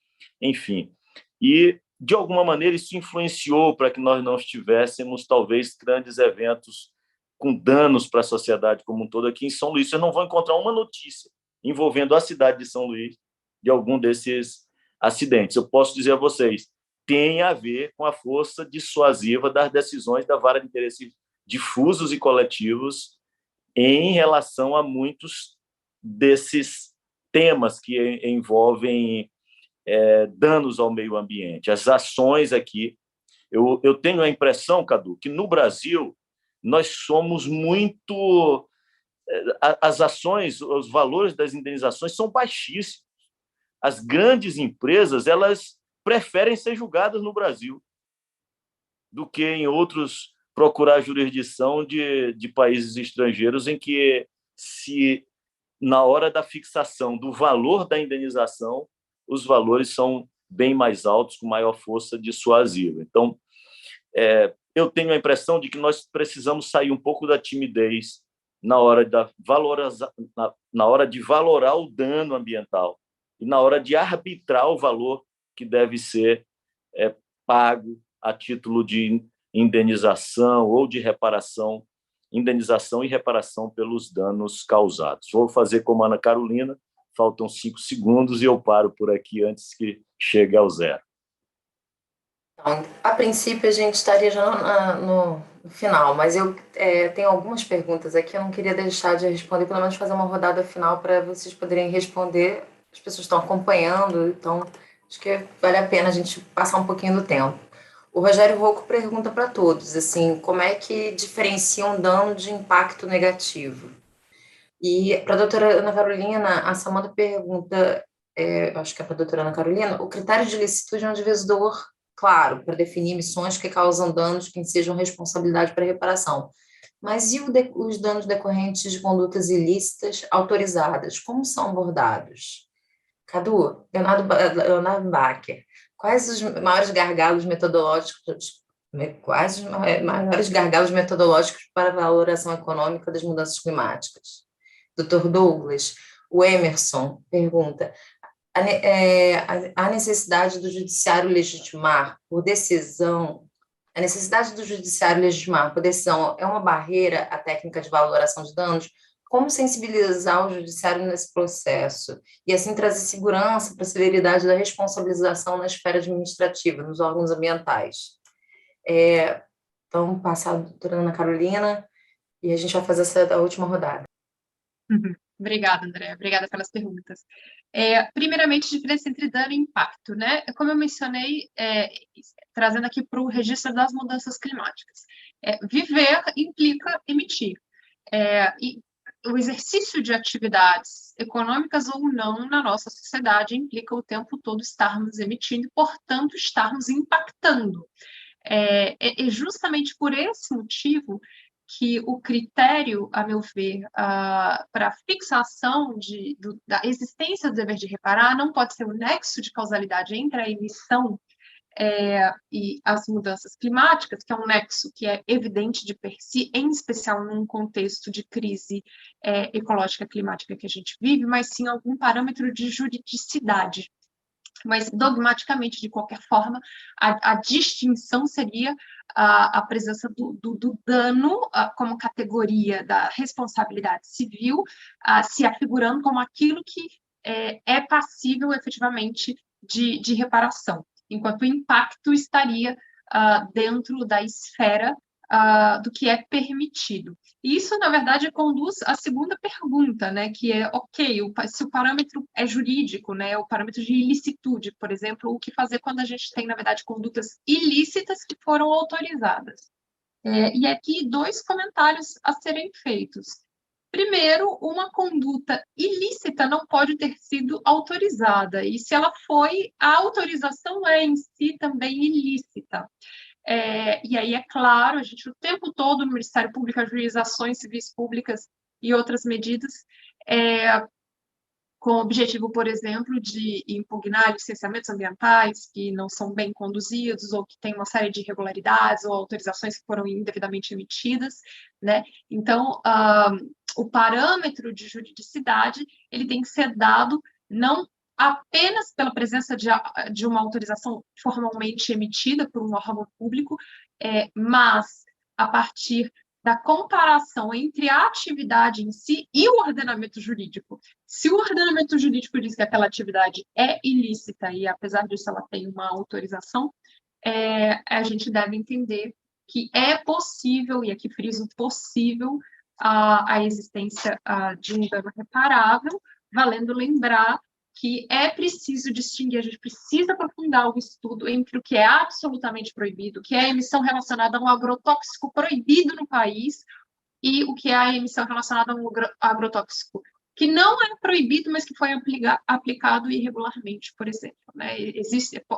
S4: enfim. E, de alguma maneira, isso influenciou para que nós não tivéssemos, talvez, grandes eventos com danos para a sociedade como um todo aqui em São Luís. Vocês não vão encontrar uma notícia envolvendo a cidade de São Luís de algum desses acidentes. Eu posso dizer a vocês, tem a ver com a força dissuasiva das decisões da Vara de Interesses Difusos e Coletivos em relação a muitos desses temas que envolvem danos ao meio ambiente. As ações aqui, eu tenho a impressão, Cadu, que no Brasil nós somos muito... As ações, os valores das indenizações são baixíssimos. As grandes empresas, elas preferem ser julgadas no Brasil do que em outros procurar jurisdição de países estrangeiros em que, se na hora da fixação do valor da indenização, os valores são bem mais altos, com maior força dissuasiva. Então, eu tenho a impressão de que nós precisamos sair um pouco da timidez na hora de valorar o dano ambiental e na hora de arbitrar o valor que deve ser pago a título de indenização ou de reparação, indenização e reparação pelos danos causados. Vou fazer como a Ana Carolina, faltam 5 segundos e eu paro por aqui antes que chegue ao zero.
S1: Então, a princípio, a gente estaria já no final, mas eu tenho algumas perguntas aqui, eu não queria deixar de responder, pelo menos fazer uma rodada final para vocês poderem responder. As pessoas estão acompanhando, então acho que vale a pena a gente passar um pouquinho do tempo. O Rogério Rocco pergunta para todos, assim, como é que diferencia um dano de impacto negativo? E para a doutora Ana Carolina, a Samanta pergunta, acho que é para a doutora Ana Carolina, o critério de licitude é um divisor claro para definir emissões que causam danos que sejam responsabilidade para reparação. Mas e os danos decorrentes de condutas ilícitas autorizadas, como são abordados? Cadu, Leonardo Bacher, quais os maiores gargalos metodológicos para a valoração econômica das mudanças climáticas? Dr. Douglas, o Emerson pergunta, a necessidade do judiciário legitimar por decisão, a necessidade do judiciário legitimar por decisão é uma barreira à técnica de valoração de danos? Como sensibilizar o judiciário nesse processo e assim trazer segurança para a celeridade da responsabilização na esfera administrativa, nos órgãos ambientais? Então, passar a doutora Ana Carolina e a gente vai fazer essa última rodada.
S2: Obrigada, Andréa. Obrigada pelas perguntas. Primeiramente, diferença entre dano e impacto, né? Como eu mencionei, trazendo aqui para o registro das mudanças climáticas. Viver implica emitir. E o exercício de atividades econômicas ou não na nossa sociedade implica o tempo todo estarmos emitindo, portanto, estarmos impactando. É justamente por esse motivo que o critério, a meu ver, para a fixação da existência do dever de reparar não pode ser o nexo de causalidade entre a emissão e as mudanças climáticas, que é um nexo que é evidente de per si, em especial num contexto de crise ecológica climática que a gente vive, mas sim algum parâmetro de juridicidade. Mas, dogmaticamente, de qualquer forma, a distinção seria a presença do dano como categoria da responsabilidade civil, se afigurando como aquilo que é passível, efetivamente, de reparação, enquanto o impacto estaria dentro da esfera do que é permitido. E isso, na verdade, conduz à segunda pergunta, né, que é, ok, se o parâmetro é jurídico, né, o parâmetro de ilicitude, por exemplo, o que fazer quando a gente tem, na verdade, condutas ilícitas que foram autorizadas. E aqui, 2 comentários a serem feitos. Primeiro, uma conduta ilícita não pode ter sido autorizada, e se ela foi, a autorização é em si também ilícita. E aí, é claro, a gente o tempo todo no Ministério Público, ajuizações civis públicas e outras medidas, com o objetivo, por exemplo, de impugnar licenciamentos ambientais que não são bem conduzidos ou que têm uma série de irregularidades ou autorizações que foram indevidamente emitidas, né? Então, o parâmetro de juridicidade, ele tem que ser dado não apenas pela presença de uma autorização formalmente emitida por um órgão público, mas a partir da comparação entre a atividade em si e o ordenamento jurídico. Se o ordenamento jurídico diz que aquela atividade é ilícita e, apesar disso, ela tem uma autorização, a gente deve entender que é possível, e aqui friso possível, a existência de um dano reparável, valendo lembrar que é preciso distinguir, a gente precisa aprofundar o estudo entre o que é absolutamente proibido, que é a emissão relacionada a um agrotóxico proibido no país, e o que é a emissão relacionada a um agrotóxico que não é proibido, mas que foi aplicado irregularmente, por exemplo. Né?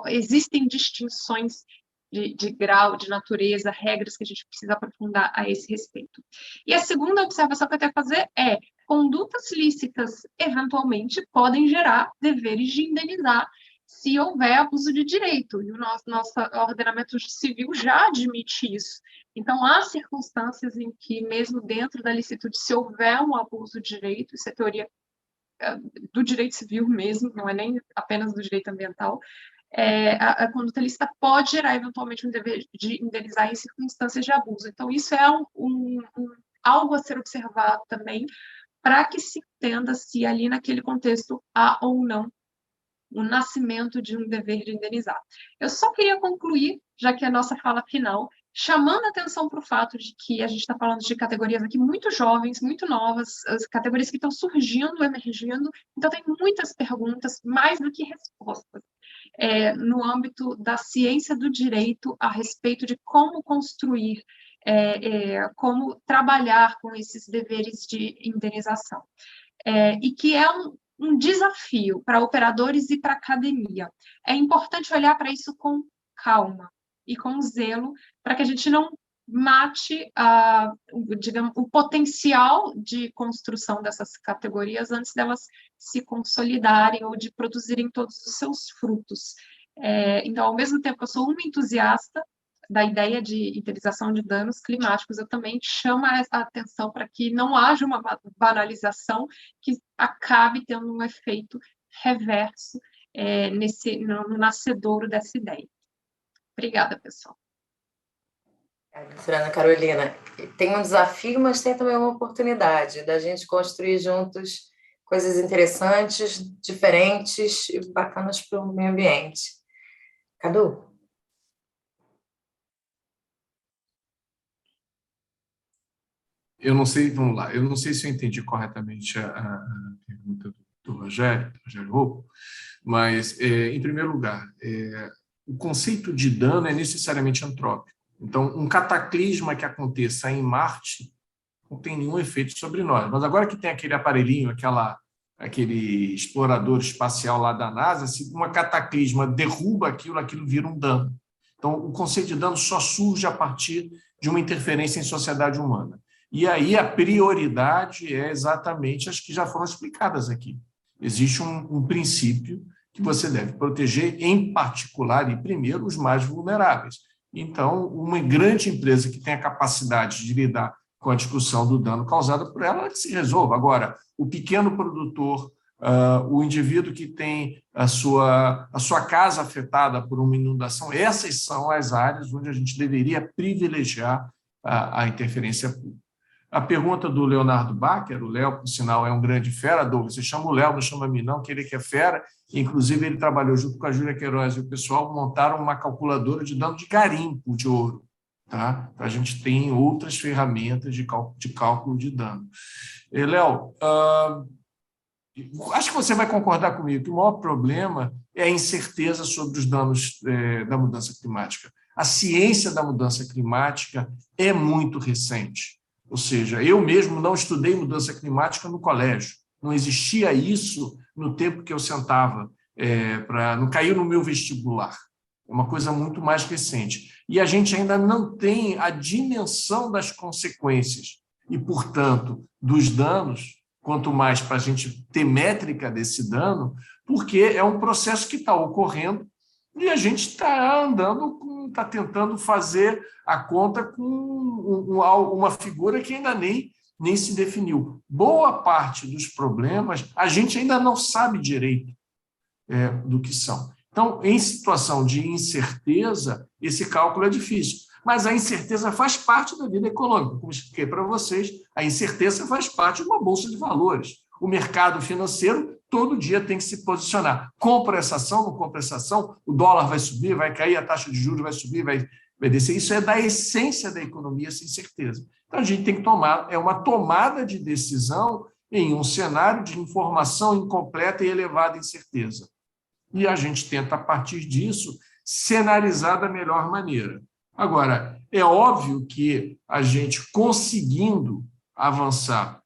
S2: Existem distinções de grau, de natureza, regras que a gente precisa aprofundar a esse respeito. E a segunda observação que eu tenho a fazer é: condutas lícitas, eventualmente, podem gerar deveres de indenizar se houver abuso de direito, e o nosso ordenamento civil já admite isso. Então, há circunstâncias em que, mesmo dentro da licitude, se houver um abuso de direito, isso é teoria do direito civil mesmo, não é nem apenas do direito ambiental, a conduta lícita pode gerar, eventualmente, um dever de indenizar em circunstâncias de abuso. Então, isso é algo a ser observado também, para que se entenda se ali naquele contexto há ou não o nascimento de um dever de indenizar. Eu só queria concluir, já que é a nossa fala final, chamando a atenção para o fato de que a gente está falando de categorias aqui muito jovens, muito novas, as categorias que estão surgindo, emergindo, então tem muitas perguntas, mais do que respostas, no âmbito da ciência do direito a respeito de como construir, como trabalhar com esses deveres de indenização. E que é um desafio para operadores e para a academia. É importante olhar para isso com calma e com zelo, para que a gente não mate digamos, o potencial de construção dessas categorias antes delas se consolidarem ou de produzirem todos os seus frutos. Então, ao mesmo tempo que eu sou uma entusiasta da ideia de indenização de danos climáticos, eu também chamo a atenção para que não haja uma banalização que acabe tendo um efeito reverso no nascedouro dessa ideia. Obrigada, pessoal.
S1: Ana Carolina, tem um desafio, mas tem também uma oportunidade da gente construir juntos coisas interessantes, diferentes e bacanas para o meio ambiente. Cadu?
S3: Eu não sei, vamos lá, eu não sei se eu entendi corretamente a pergunta do Rogério Rouco, mas, em primeiro lugar, o conceito de dano é necessariamente antrópico. Então, um cataclisma que aconteça em Marte não tem nenhum efeito sobre nós. Mas agora que tem aquele aparelhinho, aquele explorador espacial lá da NASA, se uma cataclisma derruba aquilo vira um dano. Então, o conceito de dano só surge a partir de uma interferência em sociedade humana. E aí a prioridade é exatamente as que já foram explicadas aqui. Existe um princípio que você deve proteger, em particular e primeiro, os mais vulneráveis. Então, uma grande empresa que tem a capacidade de lidar com a discussão do dano causado por ela, que se resolva. Agora, o pequeno produtor, o indivíduo que tem a sua casa afetada por uma inundação, essas são as áreas onde a gente deveria privilegiar a interferência pública. A pergunta do Leonardo Bacher, o Léo, por sinal, é um grande fera, Douglas, você chama o Léo, não chama a mim não, que ele que é fera, inclusive ele trabalhou junto com a Júlia Queiroz e o pessoal montaram uma calculadora de dano de garimpo de ouro. Tá? A gente tem outras ferramentas de cálculo de dano. Léo, acho que você vai concordar comigo que o maior problema é a incerteza sobre os danos da mudança climática. A ciência da mudança climática é muito recente. Ou seja, eu mesmo não estudei mudança climática no colégio. Não existia isso no tempo que eu sentava, não caiu no meu vestibular. É uma coisa muito mais recente. E a gente ainda não tem a dimensão das consequências e, portanto, dos danos, quanto mais para a gente ter métrica desse dano, porque é um processo que está ocorrendo e a gente está está tentando fazer a conta com uma figura que ainda nem se definiu. Boa parte dos problemas a gente ainda não sabe direito do que são. Então, em situação de incerteza, esse cálculo é difícil. Mas a incerteza faz parte da vida econômica. Como expliquei para vocês, a incerteza faz parte de uma bolsa de valores. O mercado financeiro todo dia tem que se posicionar. Compra essa ação, não compra essa ação, o dólar vai subir, vai cair, a taxa de juros vai subir, vai descer. Isso é da essência da economia, sem certeza. Então, a gente tem que tomar, uma tomada de decisão em um cenário de informação incompleta e elevada incerteza. E a gente tenta, a partir disso, cenarizar da melhor maneira. Agora, é óbvio que a gente conseguindo avançar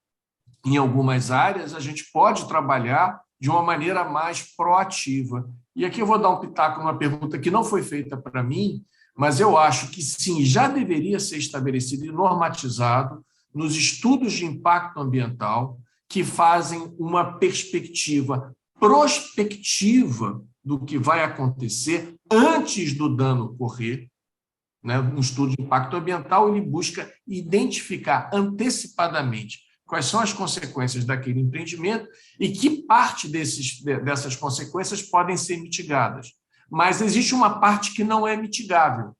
S3: em algumas áreas, a gente pode trabalhar de uma maneira mais proativa. E aqui eu vou dar um pitaco numa pergunta que não foi feita para mim, mas eu acho que sim, já deveria ser estabelecido e normatizado nos estudos de impacto ambiental que fazem uma perspectiva prospectiva do que vai acontecer antes do dano ocorrer. Um estudo de impacto ambiental, ele busca identificar antecipadamente quais são as consequências daquele empreendimento e que parte dessas consequências podem ser mitigadas. Mas existe uma parte que não é mitigável,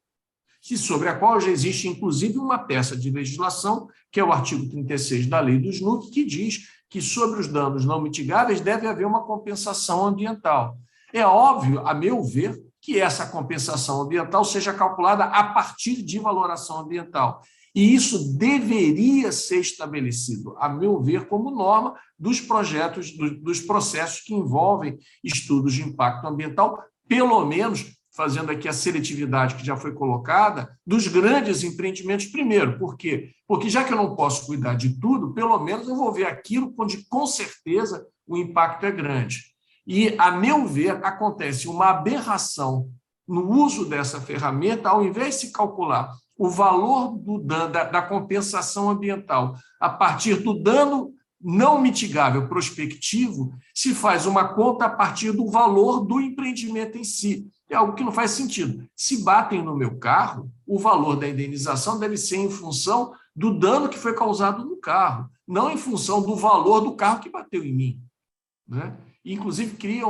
S3: sobre a qual já existe, inclusive, uma peça de legislação, que é o artigo 36 da Lei do SNUC, que diz que, sobre os danos não mitigáveis, deve haver uma compensação ambiental. É óbvio, a meu ver, que essa compensação ambiental seja calculada a partir de valoração ambiental. E isso deveria ser estabelecido, a meu ver, como norma dos projetos, dos processos que envolvem estudos de impacto ambiental, pelo menos, fazendo aqui a seletividade que já foi colocada, dos grandes empreendimentos primeiro. Por quê? Porque já que eu não posso cuidar de tudo, pelo menos eu vou ver aquilo onde, com certeza, o impacto é grande. E, a meu ver, acontece uma aberração no uso dessa ferramenta, ao invés de se calcular o valor do dano, da compensação ambiental a partir do dano não mitigável prospectivo, se faz uma conta a partir do valor do empreendimento em si. É algo que não faz sentido. Se batem no meu carro, o valor da indenização deve ser em função do dano que foi causado no carro, não em função do valor do carro que bateu em mim. Inclusive, criam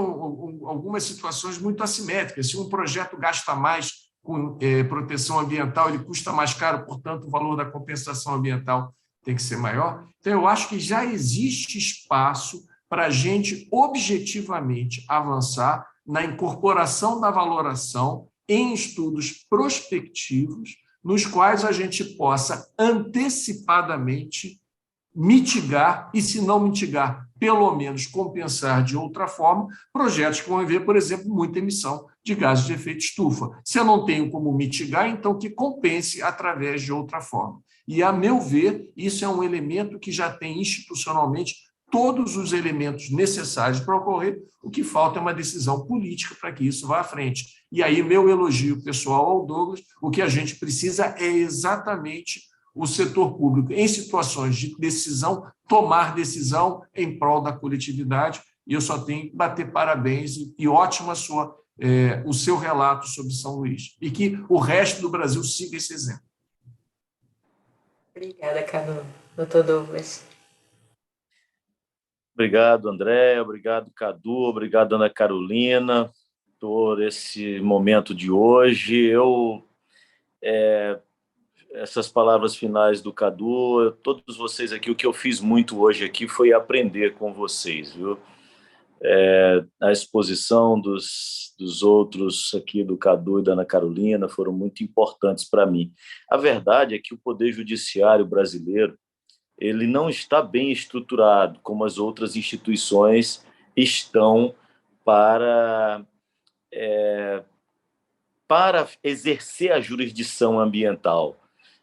S3: algumas situações muito assimétricas. Se um projeto gasta mais com proteção ambiental, ele custa mais caro, portanto, o valor da compensação ambiental tem que ser maior. Então, eu acho que já existe espaço para a gente objetivamente avançar na incorporação da valoração em estudos prospectivos, nos quais a gente possa antecipadamente mitigar, e se não mitigar, pelo menos compensar de outra forma, projetos que vão haver, por exemplo, muita emissão de gases de efeito estufa. Se eu não tenho como mitigar, então que compense através de outra forma. E, a meu ver, isso é um elemento que já tem institucionalmente todos os elementos necessários para ocorrer, o que falta é uma decisão política para que isso vá à frente. E aí, meu elogio pessoal ao Douglas, o que a gente precisa é exatamente o setor público, em situações de decisão, tomar decisão em prol da coletividade, e eu só tenho que bater parabéns e ótima o seu relato sobre São Luís, e que o resto do Brasil siga esse exemplo.
S1: Obrigada, Cadu. Doutor Douglas.
S4: Obrigado, André. Obrigado, Cadu. Obrigado, Ana Carolina, por esse momento de hoje. Essas palavras finais do Cadu, todos vocês aqui, o que eu fiz muito hoje aqui foi aprender com vocês, viu? A exposição dos outros aqui, do Cadu e da Ana Carolina, foram muito importantes para mim. A verdade é que o Poder Judiciário brasileiro ele não está bem estruturado, como as outras instituições estão para exercer a jurisdição ambiental.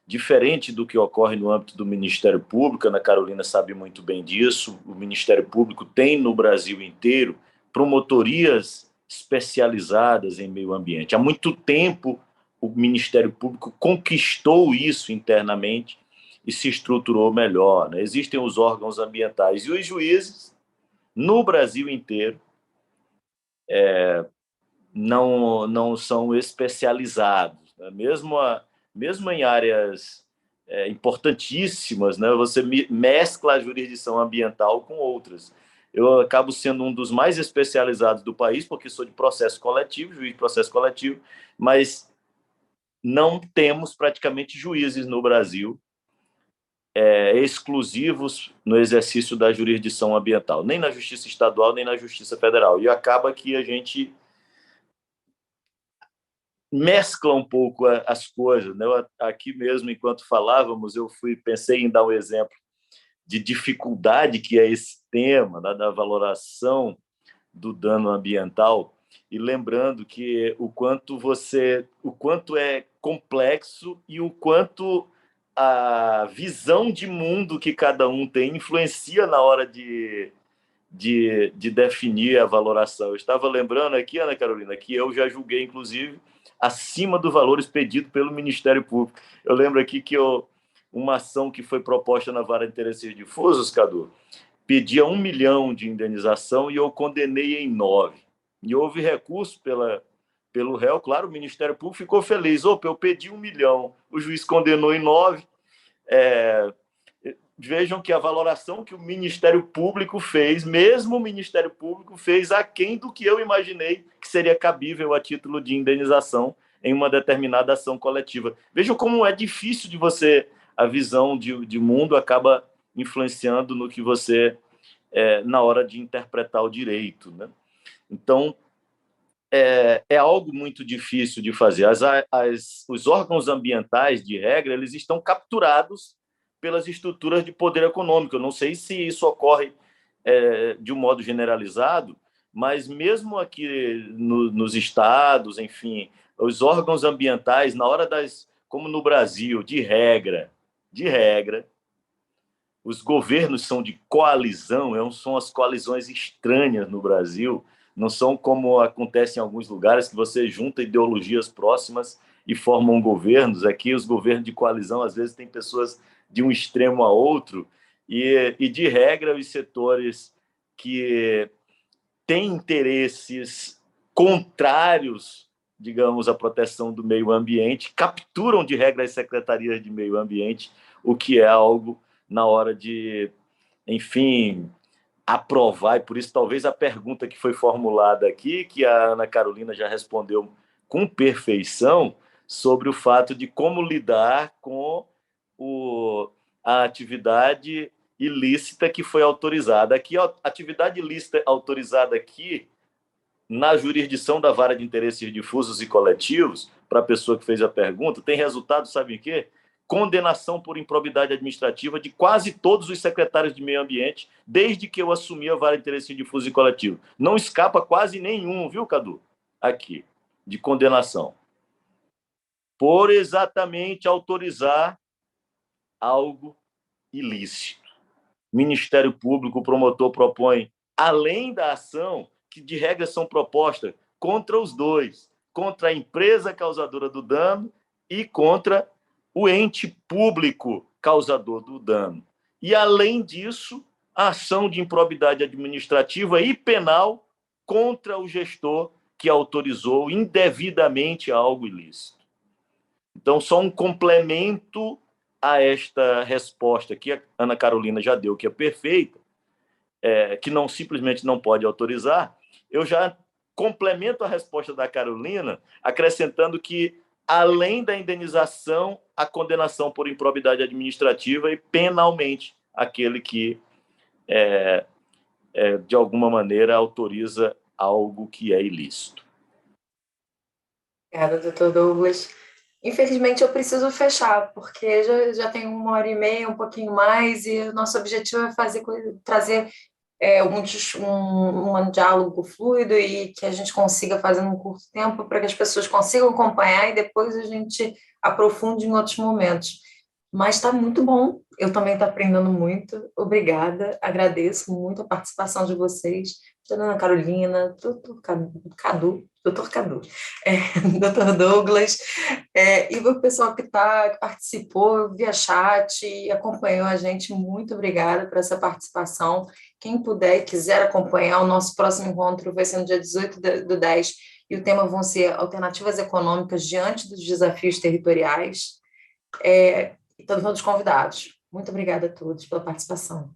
S4: Diferente do que ocorre no âmbito do Ministério Público, a Ana Carolina sabe muito bem disso, o Ministério Público tem no Brasil inteiro promotorias especializadas em meio ambiente. Há muito tempo o Ministério Público conquistou isso internamente e se estruturou melhor, né? Existem os órgãos ambientais e os juízes no Brasil inteiro não são especializados, né? Mesmo em áreas importantíssimas, né? Você mescla a jurisdição ambiental com outras. Eu acabo sendo um dos mais especializados do país, porque sou de processo coletivo, juiz de processo coletivo, mas não temos praticamente juízes no Brasil exclusivos no exercício da jurisdição ambiental, nem na Justiça Estadual, nem na Justiça Federal. E acaba que a gente mescla um pouco as coisas, né? Aqui mesmo, enquanto falávamos, pensei em dar um exemplo de dificuldade que é esse tema, né, da valoração do dano ambiental, e lembrando que o quanto é complexo e o quanto a visão de mundo que cada um tem influencia na hora de definir a valoração. Eu estava lembrando aqui, Ana Carolina, que eu já julguei, inclusive, acima dos valores pedidos pelo Ministério Público. Eu lembro aqui que uma ação que foi proposta na Vara de Interesses Difusos, Cadu, pedia 1 milhão de indenização e eu condenei em 9. E houve recurso pelo réu, claro, o Ministério Público ficou feliz. Opa, eu pedi 1 milhão, o juiz condenou em 9. Vejam que a valoração que o Ministério Público fez, mesmo o Ministério Público fez aquém do que eu imaginei que seria cabível a título de indenização em uma determinada ação coletiva. Vejam como é difícil a visão de mundo acaba influenciando no que você, na hora de interpretar o direito, né? Então, é algo muito difícil de fazer. Os órgãos ambientais, de regra, eles estão capturados pelas estruturas de poder econômico. Eu não sei se isso ocorre de um modo generalizado, mas mesmo aqui nos estados, enfim, os órgãos ambientais, na hora como no Brasil, de regra, os governos são de coalizão, são as coalizões estranhas no Brasil, não são como acontece em alguns lugares, que você junta ideologias próximas e formam governos. Aqui, os governos de coalizão, às vezes, têm pessoas de um extremo a outro, e de regra, os setores que têm interesses contrários, digamos, à proteção do meio ambiente, capturam, de regra, as secretarias de meio ambiente, o que é algo na hora de, enfim, aprovar. E por isso, talvez, a pergunta que foi formulada aqui, que a Ana Carolina já respondeu com perfeição, sobre o fato de como lidar com a atividade ilícita que foi autorizada. Aqui, a atividade ilícita autorizada aqui, na jurisdição da Vara de Interesses Difusos e Coletivos, para a pessoa que fez a pergunta, tem resultado, sabe o quê? Condenação por improbidade administrativa de quase todos os secretários de meio ambiente, desde que eu assumi a Vara de Interesses Difusos e Coletivos. Não escapa quase nenhum, viu, Cadu? Aqui, de condenação. Por exatamente autorizar algo ilícito. Ministério Público, o promotor propõe, além da ação, que de regra são propostas contra os dois, contra a empresa causadora do dano e contra o ente público causador do dano. E, além disso, a ação de improbidade administrativa e penal contra o gestor que autorizou indevidamente algo ilícito. Então, só um complemento a esta resposta que a Ana Carolina já deu, que é perfeita, que não simplesmente não pode autorizar, eu já complemento a resposta da Carolina, acrescentando que, além da indenização, a condenação por improbidade administrativa e penalmente aquele que, de alguma maneira, autoriza algo que é ilícito.
S1: Obrigada, doutor Douglas. Infelizmente, eu preciso fechar, porque já tem 1h30, um pouquinho mais, e o nosso objetivo é trazer um diálogo fluido e que a gente consiga fazer num curto tempo para que as pessoas consigam acompanhar e depois a gente aprofunde em outros momentos. Mas está muito bom, eu também estou aprendendo muito, obrigada, agradeço muito a participação de vocês, Ana Carolina, doutor Cadu, doutor Douglas, e o pessoal que participou via chat e acompanhou a gente, muito obrigada por essa participação. Quem puder e quiser acompanhar, o nosso próximo encontro vai ser no dia 18/10, e o tema vão ser alternativas econômicas diante dos desafios territoriais. E todos convidados. Muito obrigada a todos pela participação.